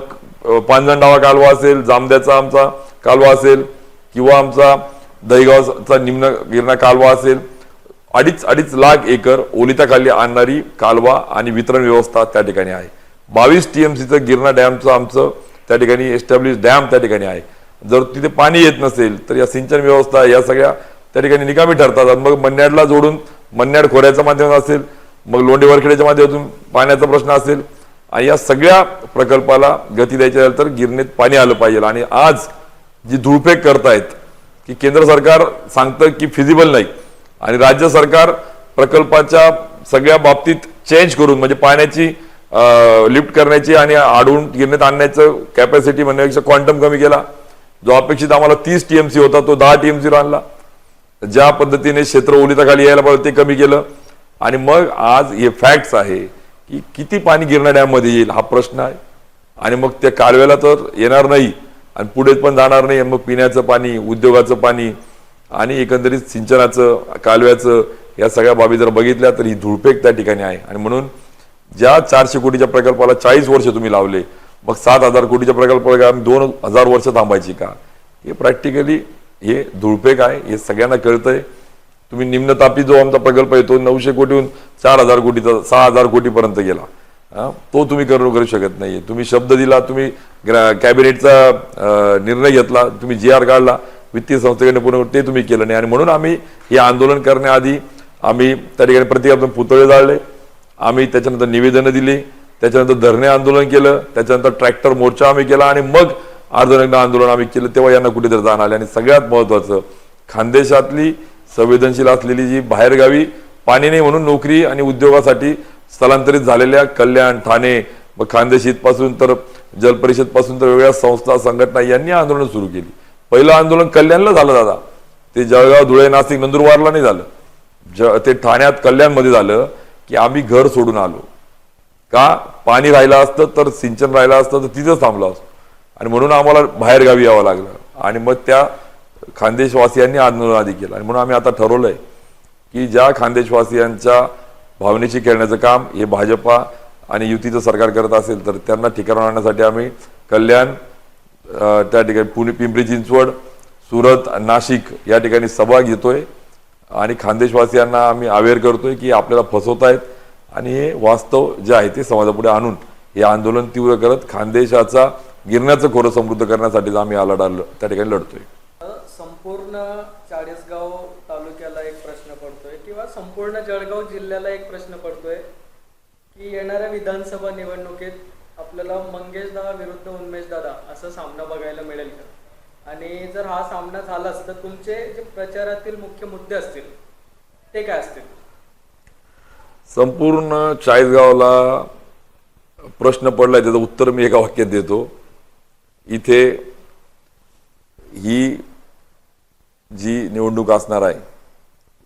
पांजणडावा कालवा असेल, जामद्याचा आमचा कालवा असेल किंवा आमचा दहीगावचा निम्न गिरणा कालवा असेल, 2.5 लाख एकर ओलिताखाली आणणारी कालवा आणि वितरण व्यवस्था त्या ठिकाणी आहे. 22 TMCचं गिरणा डॅमचं आमचं त्या ठिकाणी एस्टॅब्लिश डॅम त्या ठिकाणी आहे. जर तिथे पाणी येत नसेल तर या सिंचन व्यवस्था या सगळ्या त्या ठिकाणी निकामी ठरतात. मग मन्याडला जोडून मन्याड खोऱ्याच्या माध्यमातून असेल, मग लोंढे वरखेडच्या माध्यमातून पाण्याचा प्रश्न असेल, आणि या सगळ्या प्रकल्पाला गती द्यायची झाली तर गिरणीत पाणी आलं पाहिजे. आणि आज जी धुळफेक करतायत की केंद्र सरकार सांगतं की फिजिबल नाही आणि राज्य सरकार प्रकल्पाच्या सगळ्या बाबतीत चेंज करून म्हणजे पाण्याची लिफ्ट करण्याची आणि आडून गिरणीत आणण्याचं कॅपॅसिटी म्हणण्यापेक्षा क्वांटम कमी केला. जो अपेक्षित आम्हाला 30 TMC होता तो 10 TMC आणला. ज्या पद्धतीने क्षेत्र ओलिताखाली यायला पाहिजे ते कमी केलं. आणि मग आज हे फॅक्ट्स आहे की किती पाणी गिरणा डॅम मध्ये येईल हा प्रश्न आहे. आणि मग त्या कालव्याला तर येणार नाही आणि पुढे पण जाणार नाही. मग पिण्याचं पाणी, उद्योगाचं पाणी आणि एकंदरीत सिंचनाचं, कालव्याचं या सगळ्या बाबी जर बघितल्या तर ही धुळपेक त्या ठिकाणी आहे. आणि म्हणून ज्या 400 कोटीच्या प्रकल्पाला 40 वर्ष तुम्ही लावले, मग 7,000 कोटीच्या प्रकल्पाला आम्ही 2,000 वर्ष थांबायची का? हे प्रॅक्टिकली हे धुळपेक आहे, हे सगळ्यांना कळतंय. तुम्ही निम्न तापी जो आमचा प्रकल्प येतो 900 कोटीहून 4,000 कोटीचा 6,000 कोटीपर्यंत गेला, तो तुम्ही करू शकत नाही. तुम्ही शब्द दिला, तुम्ही कॅबिनेटचा निर्णय घेतला, तुम्ही GR काढला, वित्तीय संस्थेकडे पूर्ण ते तुम्ही केलं नाही. आणि म्हणून आम्ही हे आंदोलन करण्याआधी आम्ही त्या ठिकाणी प्रतिकात्मक पुतळे जाळले आम्ही त्याच्यानंतर निवेदनं दिली, त्याच्यानंतर धरणे आंदोलन केलं, त्याच्यानंतर ट्रॅक्टर मोर्चा आम्ही केला आणि मग अर्धनग्न आंदोलन आम्ही केलं. तेव्हा यांना कुठेतरी जाण आले. आणि सगळ्यात महत्त्वाचं, खानदेशातली संवेदनशील असलेली जी बाहेरगावी पाणी नाही म्हणून नोकरी आणि उद्योगासाठी स्थलांतरित झालेल्या कल्याण, ठाणे, मग खानदेश इथपासून तर जलपरिषद पासून तर वेगळ्या संस्था संघटना यांनी आंदोलन सुरू केली. पहिलं आंदोलन कल्याणला झालं दादा, ते जळगाव, धुळे, नाशिक, नंदुरबारला नाही झालं. ते ठाण्यात कल्याणमध्ये झालं की आम्ही घर सोडून आलो. का? पाणी राहिलं असतं तर, सिंचन राहिलं असतं तर तिथंच थांबलो असतो आणि म्हणून आम्हाला बाहेर गावी यावं लागलं. आणि मग त्या खानदेशवासियांनी आंदोलन आधी केलं. आणि म्हणून आम्ही आता ठरवलंय की ज्या खानदेशवासियांच्या भावनेशी खेळण्याचं काम हे भाजपा आणि युतीचं सरकार करत असेल तर त्यांना ठिकाण आणण्यासाठी आम्ही कल्याण, त्या ठिकाणी पुणे, पिंपरी चिंचवड, सुरत, नाशिक या ठिकाणी सभा घेतोय आणि खानदेशवासियांना आम्ही अवेअर करतोय की आपल्याला फसवतायत आणि हे वास्तव जे आहे ते समाजापुढे आणून हे आंदोलन तीव्र करत खानदेशाचा गिरण्याचं खोरं समृद्ध करण्यासाठी आम्ही त्या ठिकाणी लढतोय. संपूर्ण चाळीसगाव तालुक्याला एक प्रश्न पडतोय किंवा संपूर्ण जळगाव जिल्ह्याला एक प्रश्न पडतोय की येणाऱ्या विधानसभा निवडणुकीत आपल्याला मंगेश दादा विरुद्ध उन्मेश दादा असा सामना बघायला मिळेल का? आणि जर हा सामना झालाच तर तुमचे जे प्रचारातील मुख्य मुद्दे असतील ते काय असतील? संपूर्ण चाळीसगावला प्रश्न पडलाय, त्याचं उत्तर मी एका वाक्यात देतो. इथे ही जी निवडणूक असणार आहे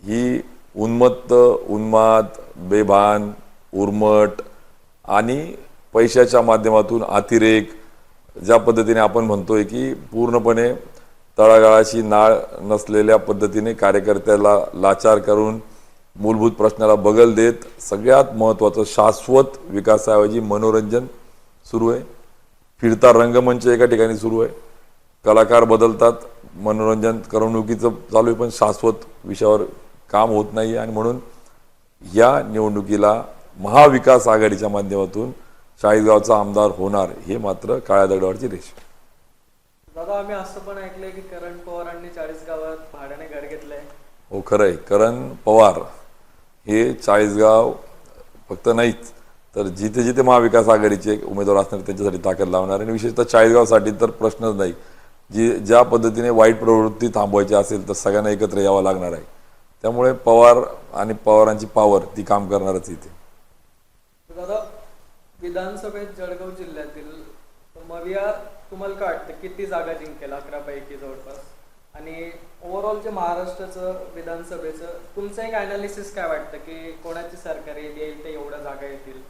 ही उन्मत्त, उन्माद, बेभान, उर्मट आणि पैशाच्या माध्यमातून अतिरेक, ज्या पद्धतीने आपण म्हणतोय की पूर्णपणे तळागाळाशी नाळ नसलेल्या पद्धतीने कार्यकर्त्याला लाचार करून मूलभूत प्रश्नाला बगल देत सगळ्यात महत्त्वाचं शाश्वत विकासाऐवजी मनोरंजन सुरू आहे. फिरता रंगमंच एका ठिकाणी सुरू आहे, कलाकार बदलतात, मनोरंजन करमणुकीचं चालू आहे पण शाश्वत विषयावर काम होत नाही. आणि म्हणून या निवडणुकीला महाविकास आघाडीच्या माध्यमातून चाळीसगावचा आमदार होणार हे मात्र काळ्या दगडावरची रेष. दादा, आम्ही असं पण ऐकलंय की करण पवारांनी चाळीसगावात भाड्याने घर घेतलंय. हो, खरं आहे. करण पवार हे चाळीसगाव फक्त नाहीच तर जिथे जिथे महाविकास आघाडीचे उमेदवार असणार त्यांच्यासाठी ताकद लावणार. आणि विशेषतः चाळीसगावसाठी तर प्रश्नच नाही. ज्या पद्धतीने वाईट प्रवृत्ती थांबवायची असेल तर सगळ्यांना एकत्र यावं लागणार आहे. त्यामुळे पवार आणि पवारांची पॉवर ती काम करणारच इथे. दादा, विधानसभेत जळगाव जिल्ह्यातील मविया तुम्हाला काय वाटतं किती जागा जिंकेल? 11 पैकी जवळपास. आणि ओव्हरऑल जे महाराष्ट्राचं विधानसभेचं तुमचं एक अनालिसिस काय वाटतं की कोणाची सरकार येईल ते एवढ्या जागा येतील?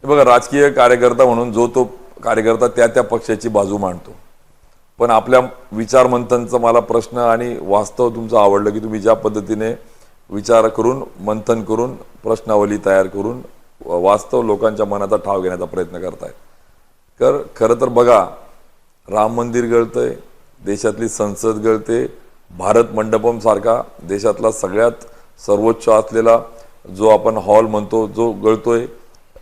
बघा, राजकीय कार्यकर्ता म्हणून जो तो कार्यकर्ता त्या त्या पक्षाची बाजू मांडतो. पण आपल्या विचार मंथनचा मला प्रश्न आणि वास्तव तुमचं आवडलं की तुम्ही ज्या पद्धतीने विचार करून मंथन करून प्रश्नावली तयार करून वास्तव लोकांच्या मनाचा ठाव घेण्याचा प्रयत्न करतायत. खरं तर बघा, राम मंदिर गळतंय, देशातली संसद गळते, भारत मंडपम सारखा देशातला सगळ्यात सर्वोच्च असलेला जो आपण हॉल म्हणतो जो गळतोय,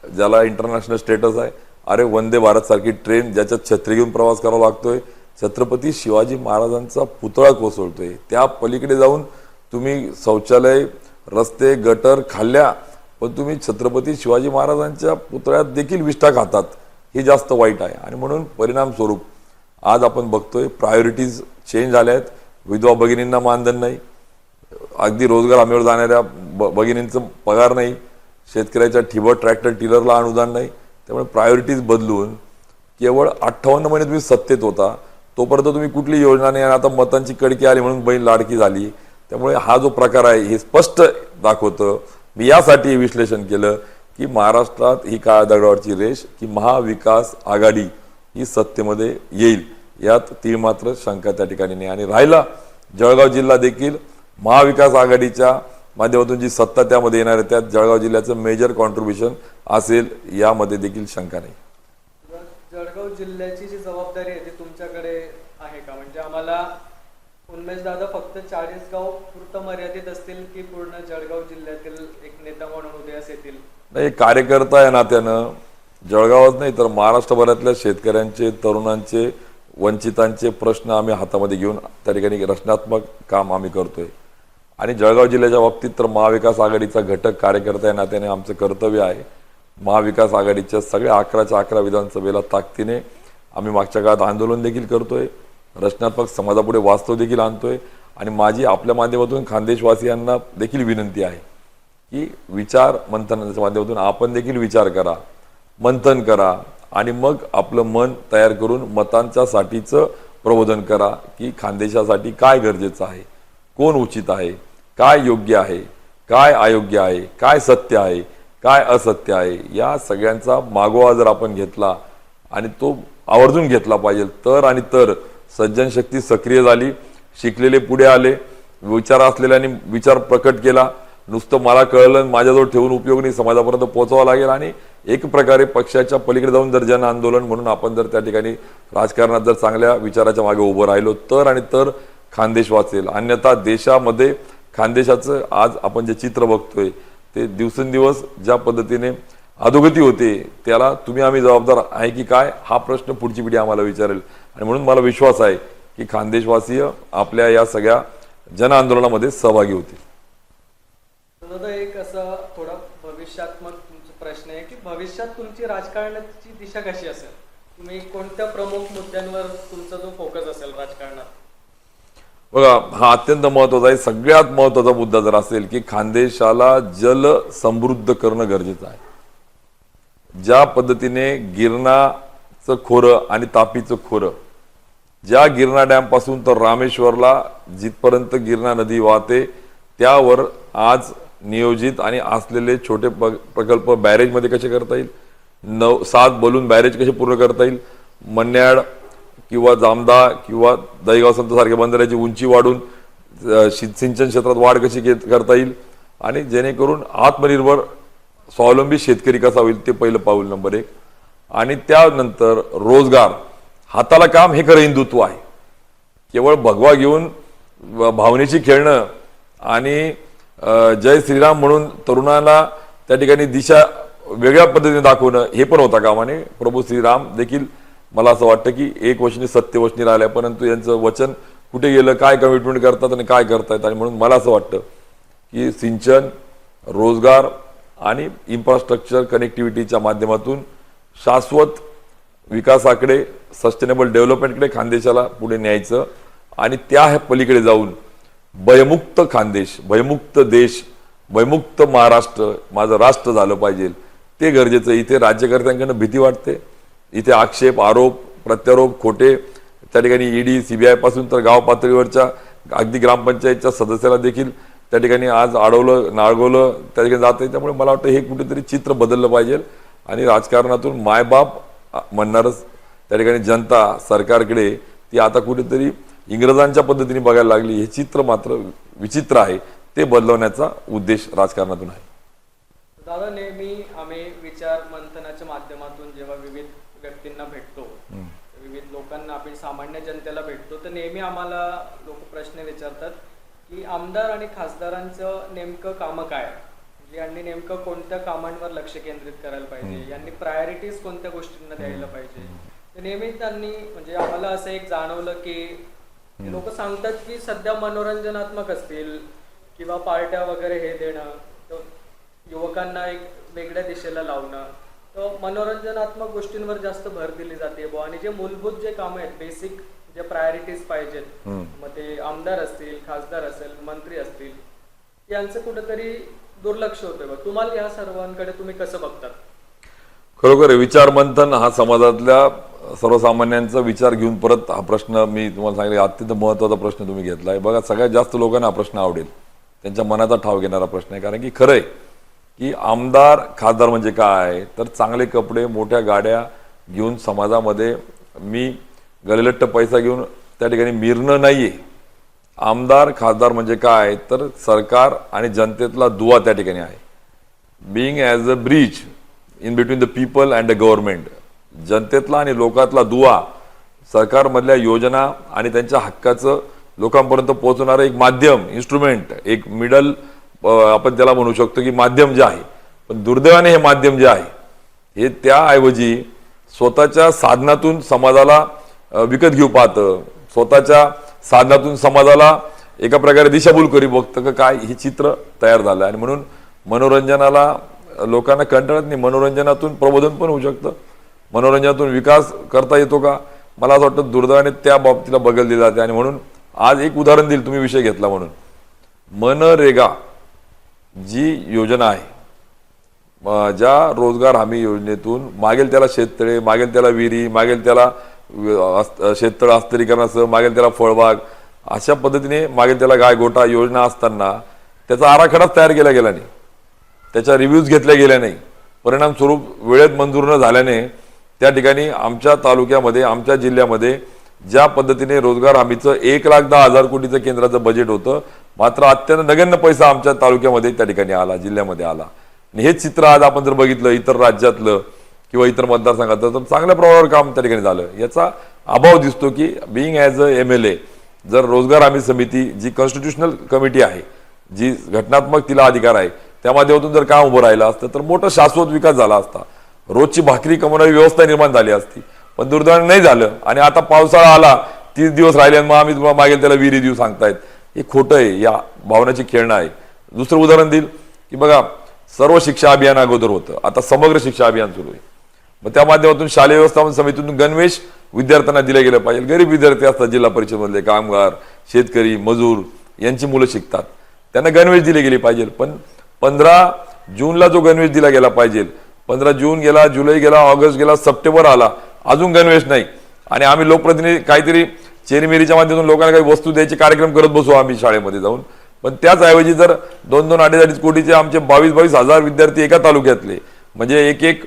ज्याला इंटरनॅशनल स्टेटस आहे. अरे, वंदे भारत सारखी ट्रेन ज्याच्यात छत्री घेऊन प्रवास करावा लागतोय, छत्रपती शिवाजी महाराजांचा पुतळा कोसळतोय, त्या पलीकडे जाऊन तुम्ही शौचालय, रस्ते, गटर खाल्ल्या पण तुम्ही छत्रपती शिवाजी महाराजांच्या पुतळ्यात देखील विष्ठा खातात. हे जास्त वाईट आहे. आणि म्हणून परिणाम स्वरूप आज आपण बघतोय प्रायोरिटीज चेंज झाल्या आहेत. विधवा भगिनींना मानधन नाही, अगदी रोजगार हमीवर जाणाऱ्या भगिनींचं पगार नाही, शेतकऱ्याच्या ठिबक ट्रॅक्टर टिलरला अनुदान नाही. त्यामुळे प्रायोरिटीज बदलून केवळ 58 महिने तुम्ही सत्तेत होता तोपर्यंत तुम्ही कुठली योजना नाही आणि आता मतांची कडकी आली म्हणून बहीण लाडकी झाली. त्यामुळे हा जो प्रकार आहे हे स्पष्ट दाखवतं. मी यासाठी विश्लेषण केलं की महाराष्ट्रात ही काळ्या दगडावरची रेष की महाविकास आघाडी ही सत्तेमध्ये येईल, यात ती मात्र शंका त्या ठिकाणी नाही. आणि राहिला जळगाव जिल्हा देखील महाविकास आघाडीच्या माध्यमातून जी सत्ता त्यामध्ये येणार आहे त्यात जळगाव जिल्ह्याचं मेजर कॉन्ट्रीब्युशन असेल, यामध्ये देखील शंका नाही. जळगाव जिल्ह्याची जी जबाबदारी आहे ती तुमच्याकडे आहे का? म्हणजे आम्हाला उन्मेश दादा फक्त चाळीसगाव पुरतं मर्यादित असतील की पूर्ण जळगाव जिल्ह्यातील एक नेता म्हणून उदयास येतील? नाही, कार्यकर्ता या नात्यानं जळगावच नाही तर महाराष्ट्रभरातल्या शेतकऱ्यांचे, तरुणांचे, वंचितांचे प्रश्न आम्ही हातामध्ये घेऊन त्या ठिकाणी रचनात्मक काम आम्ही करतोय. आणि जळगाव जिल्ह्याच्या बाबतीत तर महाविकास आघाडीचा घटक कार्यकर्ता या नात्याने आमचं कर्तव्य आहे. महाविकास आघाडीच्या सगळ्या 11च्या 11 विधानसभेला ताकदीने आम्ही मागच्या काळात आंदोलन देखील करतोय, रचनात्मक समाजापुढे वास्तव देखील आणतोय. आणि माझी आपल्या माध्यमातून खानदेशवासियांना देखील विनंती आहे की विचार मंथनाच्या माध्यमातून आपण देखील विचार करा, मंथन करा आणि मग आपलं मन तयार करून मतांच्या साठीचं प्रबोधन करा की खानदेशासाठी काय गरजेचं आहे, कोण उचित आहे, काय योग्य आहे, काय अयोग्य आहे, काय सत्य आहे, काय असत्य आहे. या सगळ्यांचा मागोवा जर आपण घेतला आणि तो आवर्जून घेतला पाहिजे तर सज्जन शक्ती सक्रिय झाली, शिकलेले पुढे आले, विचार असलेल्यांनी विचार प्रकट केला. नुसतं मला कळलं माझ्याजवळ ठेवून उपयोग नाही, समाजापर्यंत पोहोचावं लागेल. आणि एक प्रकारे पक्षाच्या पलीकडे जाऊन जर जन आंदोलन म्हणून आपण जर त्या ठिकाणी राजकारणात जर चांगल्या विचाराच्या मागे उभं राहिलो तर खानदेश वाचेल. अन्यथा देशामध्ये खानदेशाचं आज आपण जे चित्र बघतोय ते दिवसेंदिवस ज्या पद्धतीने अधोगती होते त्याला तुम्ही आम्ही जबाबदार आहे की काय, हा प्रश्न पुढची पिढी आम्हाला विचारेल. आणि म्हणून मला विश्वास आहे की खानदेशवासीय आपल्या या सगळ्या जन आंदोलनामध्ये सहभागी होतील. दादा एक असा थोडा भविष्यात्मक तुमचा प्रश्न आहे की भविष्यात तुमची राजकारणाची दिशा कशी असेल, तुम्ही कोणत्या प्रमुख मुद्द्यांवर तुमचा जो फोकस असेल राजकारणात? बघा, हा अत्यंत महत्वाचा आहे. सगळ्यात महत्वाचा मुद्दा जर असेल की खानदेशाला जल समृद्ध करणं गरजेचं आहे. ज्या पद्धतीने गिरणाचं खोरं आणि तापीचं खोरं, ज्या गिरणा डॅम पासून तर रामेश्वरला जिथपर्यंत गिरणा नदी वाहते त्यावर आज नियोजित आणि असलेले छोटे प्रकल्प बॅरेजमध्ये कसे करता येईल, 7 बलून बॅरेज कसे पूर्ण करता येईल, मन्याड किंवा जामदा किंवा दहीगाव संत सारख्या बंदराची उंची वाढून सिंचन क्षेत्रात वाढ कशी करता येईल आणि जेणेकरून आत्मनिर्भर स्वावलंबी शेतकरी कसा होईल ते पहिलं पाऊल नंबर 1. आणि त्यानंतर रोजगार, हाताला काम हे खरं हिंदुत्व आहे. केवळ भगवा घेऊन भावनेची खेळणं आणि जय श्रीराम म्हणून तरुणाला त्या ठिकाणी दिशा वेगळ्या पद्धतीने दाखवणं हे पण होता कामा नये. प्रभू श्रीराम देखील मला असं वाटतं की एक वचनी सत्यवचनी राहिल्या, परंतु यांचं वचन कुठे गेलं, काय कमिटमेंट करतात आणि काय करतायत. आणि म्हणून मला असं वाटतं की सिंचन, रोजगार आणि इन्फ्रास्ट्रक्चर कनेक्टिव्हिटीच्या माध्यमातून शाश्वत विकासाकडे, सस्टेनेबल डेव्हलपमेंटकडे खानदेशाला पुढे न्यायचं आणि त्या पलीकडे जाऊन भयमुक्त खानदेश, भयमुक्त देश, भयमुक्त महाराष्ट्र, माझं राष्ट्र झालं पाहिजे ते गरजेचं. इथे राज्यकर्त्यांकडनं भीती वाटते, इथे आक्षेप, आरोप, प्रत्यारोप खोटे, त्या ठिकाणी ईडी, सीबीआय पासून तर गाव पातळीवरच्या अगदी ग्रामपंचायतच्या सदस्याला देखील त्या ठिकाणी आज अडवलं नाळगवलं त्या ठिकाणी जाते. त्यामुळे मला वाटतं हे कुठेतरी चित्र बदललं पाहिजे आणि राजकारणातून मायबाप म्हणणारच त्या ठिकाणी जनता सरकारकडे ती आता कुठेतरी इंग्रजांच्या पद्धतीने बघायला लागली. हे चित्र मात्र विचित्र आहे, ते बदलवण्याचा उद्देश राजकारणातून आहे. दादा, नेहमी आम्ही विचार मंथनाच्या माध्यमातून जेव्हा विविध व्यक्तींना भेटतो, विविध लोकांना, आपण सामान्य जनतेला भेटतो, तर नेहमी आम्हाला लोक प्रश्न विचारतात की आमदार आणि खासदारांचं नेमकं कामं काय, यांनी नेमकं कोणत्या कामांवर लक्ष केंद्रित करायला पाहिजे, यांनी प्रायोरिटीज कोणत्या गोष्टींना द्यायला पाहिजे. तर नेहमी त्यांनी म्हणजे आम्हाला असं एक जाणवलं की लोक सांगतात की सध्या मनोरंजनात्मक असतील किंवा पार्ट्या वगैरे हे देणं, तर युवकांना एक वेगळ्या दिशेला लावणं, तर मनोरंजनात्मक गोष्टींवर जास्त भर दिली जाते बुवा. आणि जे मूलभूत जे कामं आहेत, बेसिक जे प्रायोरिटीज पाहिजेत, मग ते आमदार असतील, खासदार असेल, मंत्री असतील, यांचं कुठेतरी दुर्लक्ष होतंय बघ. तुम्हाला या सर्वांकडे तुम्ही कसं बघतात? खरोखर विचार मंथन हा समाजातल्या सर्वसामान्यांचा विचार घेऊन परत हा प्रश्न मी तुम्हाला सांगितलं, अत्यंत महत्त्वाचा प्रश्न तुम्ही घेतला आहे. बघा, सगळ्यात जास्त लोकांना हा प्रश्न आवडेल, त्यांच्या मनाचा ठाव घेणारा प्रश्न आहे. कारण की खरं आहे की आमदार खासदार म्हणजे काय, तर चांगले कपडे, मोठ्या गाड्या घेऊन समाजामध्ये मी गलेलट्ट पैसा घेऊन त्या ठिकाणी मिरणं नाहीये. आमदार खासदार म्हणजे काय, तर सरकार आणि जनतेतला दुवा त्या ठिकाणी आहे. Being as a bridge in between the people and the government, जनतेतला आणि लोकातला दुवा, सरकारमधल्या योजना आणि त्यांच्या हक्काचं लोकांपर्यंत पोहोचणारं एक माध्यम, इन्स्ट्रुमेंट, एक मिडल आपण त्याला म्हणू शकतो की माध्यम जे आहे. पण दुर्दैवाने हे माध्यम जे आहे हे त्याऐवजी स्वतःच्या साधनातून समाजाला विकत घेऊ पाहतं, स्वतःच्या साधनातून समाजाला एका प्रकारे दिशाभूल करी बघतं का काय हे चित्र तयार झालं. आणि म्हणून मनोरंजनाला लोकांना कंटाळत नाही, मनोरंजनातून प्रबोधन पण होऊ शकतं, मनोरंजनातून विकास करता येतो का, मला असं वाटतं दुर्दैवाने त्या बाबतीला बगल दिली जाते. आणि म्हणून आज एक उदाहरण देईल, तुम्ही विषय घेतला म्हणून, मनरेगा जी योजना आहे, ज्या रोजगार हमी योजनेतून मागेल त्याला शेततळे, मागेल त्याला विहिरी, मागेल त्याला शेततळ अस्थिरीकरणासह, मागेल त्याला फळबाग, अशा पद्धतीने मागेल त्याला गाय गोठा योजना असताना त्याचा आराखडाच तयार केला गेला नाही, त्याच्या रिव्ह्यूज घेतल्या गेल्या नाही. परिणाम स्वरूप वेळेत मंजूर न झाल्याने त्या ठिकाणी आमच्या तालुक्यामध्ये, आमच्या जिल्ह्यामध्ये ज्या पद्धतीने रोजगार हमीचं 1,10,000 कोटीचं केंद्राचं बजेट होतं, मात्र अत्यंत नगण्य पैसा आमच्या तालुक्यामध्ये त्या ठिकाणी आला, जिल्ह्यामध्ये आला. आणि हेच चित्र आज आपण जर बघितलं इतर राज्यातलं किंवा इतर मतदारसंघातलं, तर चांगल्या प्रमाणावर काम त्या ठिकाणी झालं. याचा अभाव दिसतो की बिईंग ॲज अ MLA, जर रोजगार हमी समिती जी कॉन्स्टिट्युशनल कमिटी आहे, जी घटनात्मक तिला अधिकार आहे, त्या माध्यमातून जर काम उभं राहिलं असतं तर मोठा शाश्वत विकास झाला असता, रोजची भाकरी कमवणारी व्यवस्था निर्माण झाली असती. पण दुर्दैवाने नाही झालं. आणि आता पावसाळा आला, 30 दिवस राहिले आणि मग आम्ही तुम्हाला मागेल त्याला विहिरी देऊ सांगतायत, हे खोटं आहे, या भावनाची खेळणं आहे. दुसरं उदाहरण देईल की बघा, सर्व शिक्षा अभियान अगोदर होतं, आता समग्र शिक्षा अभियान सुरू आहे. मग त्या माध्यमातून शालेय व्यवस्थापन समितीतून गणवेश विद्यार्थ्यांना दिले गेले पाहिजे. गरीब विद्यार्थी असतात, जिल्हा परिषदमधले कामगार, शेतकरी, मजूर यांची मुलं शिकतात, त्यांना गणवेश दिले गेले पाहिजे. पण 15 जूनला जो गणवेश दिला गेला पाहिजे, 15 जून गेला, जुलै गेला, ऑगस्ट गेला, सप्टेंबर आला, अजून गणवेश नाही. आणि आम्ही लोकप्रतिनिधी काहीतरी चेरीमेरीच्या माध्यमातून लोकांना काही वस्तू द्यायचे कार्यक्रम करत बसू आम्ही शाळेमध्ये जाऊन. पण त्याच ऐवजी जर 2-2, 2.5 कोटीचे आमचे 22-22 हजार विद्यार्थी एका तालुक्यातले, म्हणजे 1-1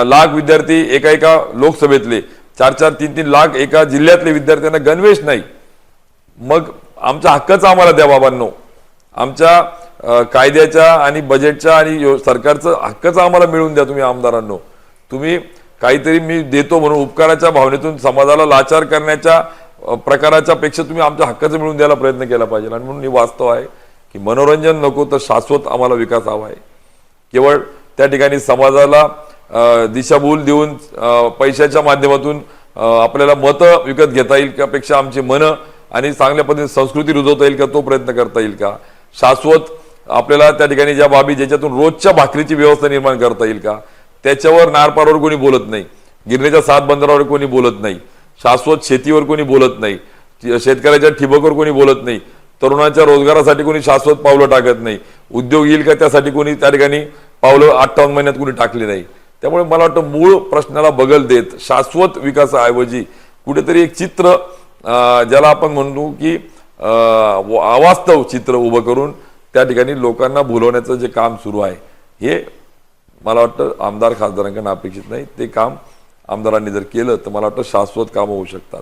लाख विद्यार्थी एका लोकसभेतले, 4-4, 3-3 लाख एका जिल्ह्यातले विद्यार्थ्यांना गणवेश नाही, मग आमच्या हक्काचं आम्हाला द्या बाबांनो, आमच्या कायद्याच्या आणि बजेटच्या आणि सरकारचं हक्काचं आम्हाला मिळवून द्या तुम्ही आमदारांनो. तुम्ही काहीतरी मी देतो म्हणून उपकाराच्या भावनेतून समाजाला लाचार करण्याच्या प्रकाराच्या पेक्षा तुम्ही आमच्या हक्काचं मिळवून द्यायला प्रयत्न केला पाहिजे. आणि म्हणून हे वास्तव आहे की मनोरंजन नको तर शाश्वत आम्हाला विकास हवा आहे. केवळ त्या ठिकाणी समाजाला दिशाभूल देऊन पैशाच्या माध्यमातून आपल्याला मतं विकत घेता येईल का, पेक्षा आमची मनं आणि चांगल्या पद्धतीने संस्कृती रुजवता येईल का, तो प्रयत्न करता येईल का, शाश्वत आपल्याला त्या ठिकाणी ज्या बाबी ज्याच्यातून रोजच्या भाकरीची व्यवस्था निर्माण करता येईल का, त्याच्यावर नारपारवर कोणी बोलत नाही, गिरणीच्या 7 बंदरावर कोणी बोलत नाही, शाश्वत शेतीवर कोणी बोलत नाही, शेतकऱ्याच्या ठिबकवर कोणी बोलत नाही, तरुणांच्या रोजगारासाठी कोणी शाश्वत पावलं टाकत नाही, उद्योग येईल का त्यासाठी कोणी त्या ठिकाणी पावलं 58 महिन्यात कोणी टाकली नाही. त्यामुळे मला वाटतं मूळ प्रश्नाला बगल देत शाश्वत विकासाऐवजी कुठेतरी एक चित्र, ज्याला आपण म्हणतो की अवास्तव चित्र उभं करून त्या ठिकाणी लोकांना भुलवण्याचं जे काम सुरू आहे, हे मला वाटतं आमदार खासदारांकडून अपेक्षित नाही. ते काम आमदारांनी जर केलं तर मला वाटतं शाश्वत कामं होऊ शकतात.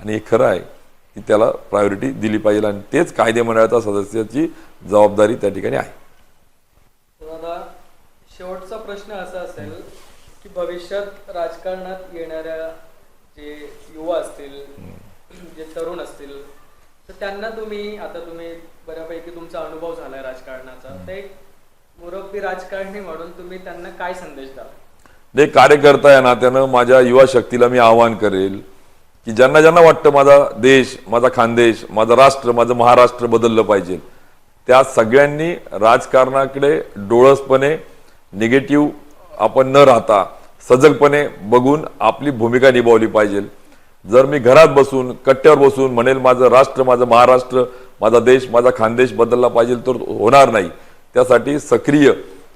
आणि हे खरं आहे की त्याला प्रायोरिटी दिली पाहिजे आणि तेच कायदे मंडळाच्या सदस्याची जबाबदारी त्या ठिकाणी आहे. दादा, शेवटचा प्रश्न असा असेल की भविष्यात राजकारणात येणाऱ्या जे युवा असतील, जे तरुण असतील, तर त्यांना तुम्ही बऱ्यापैकी तुमचा अनुभव झालाय राजकारणाचा, तर एक मुरब्बी राजकारणी म्हणून तुम्ही त्यांना काय संदेश द्याल? ते कार्यकर्ता या नात्यानं माझ्या युवा शक्तीला मी आवाहन करेल की ज्यांना ज्यांना वाटतं माझा देश, माझा खानदेश, माझं राष्ट्र, माझं महाराष्ट्र बदललं पाहिजे, त्या सगळ्यांनी राजकारणाकडे डोळसपणे निगेटिव्ह आपण न राहता सजगपणे बघून आपली भूमिका निभावली पाहिजे. जर मी घरात बसून कट्ट्यावर बसून म्हणेल माझं राष्ट्र, माझं महाराष्ट्र, माझा देश, माझा खानदेश बदलला पाहिजे, तर होणार नाही. त्यासाठी सक्रिय,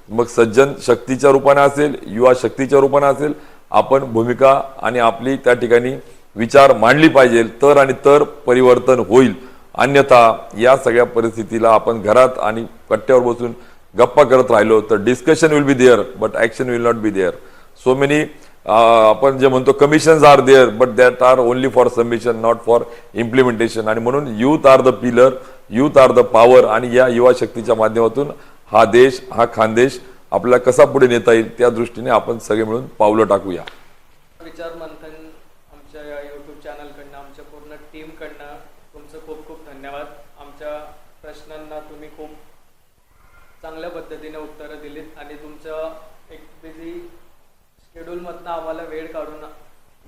मग सज्जन शक्तीच्या रूपाने असेल, युवा शक्तीच्या रूपाने असेल, आपण भूमिका आणि आपली त्या ठिकाणी विचार मांडली पाहिजे, तर आणि तर परिवर्तन होईल. अन्यथा या सगळ्या परिस्थितीला आपण घरात आणि कट्ट्यावर बसून गप्पा करत राहिलो तर discussion will be there but action will not be there. So many आपण जे म्हणतो commissions are there but that are only for submission, not for implementation. आणि म्हणून youth are the pillar, youth are the power. आणि या युवा शक्तीच्या माध्यमातून हा देश, हा खानदेश आपल्याला कसा पुढे नेता येईल त्या दृष्टीने आपण सगळे मिळून पावलं टाकूया. विचार मंथन आमच्या या यूट्यूब चॅनलकडनं, आमच्या पूर्ण टीमकडनं तुमचं खूप खूप धन्यवाद. आमच्या प्रश्नांना तुम्ही खूप चांगल्या पद्धतीने उत्तरं दिलीत आणि तुमचं एक बिझी शेड्यूलमधनं आम्हाला वेळ काढून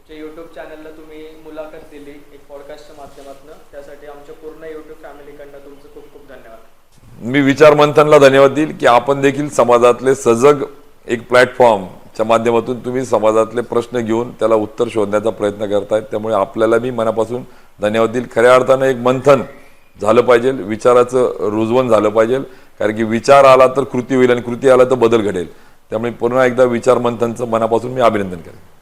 तुमच्या यूट्यूब चॅनलला तुम्ही मुलाखत दिली एक पॉडकास्टच्या माध्यमातून, त्यासाठी आमच्या पूर्ण यूट्यूब फॅमिलीकडनं तुमचं खूप खूप धन्यवाद. मी विचार मंथनला धन्यवाद देईल की आपण देखील समाजातले सजग एक प्लॅटफॉर्मच्या माध्यमातून तुम्ही समाजातले प्रश्न घेऊन त्याला उत्तर शोधण्याचा प्रयत्न करतायत, त्यामुळे आपल्याला मी मनापासून धन्यवाद देईल. खऱ्या अर्थानं एक मंथन झालं पाहिजे, विचाराचं रुजवण झालं पाहिजे, कारण की विचार आला तर कृती होईल आणि कृती आला तर बदल घडेल. त्यामुळे पुन्हा एकदा विचार मंथनचं मनापासून मी अभिनंदन करेन.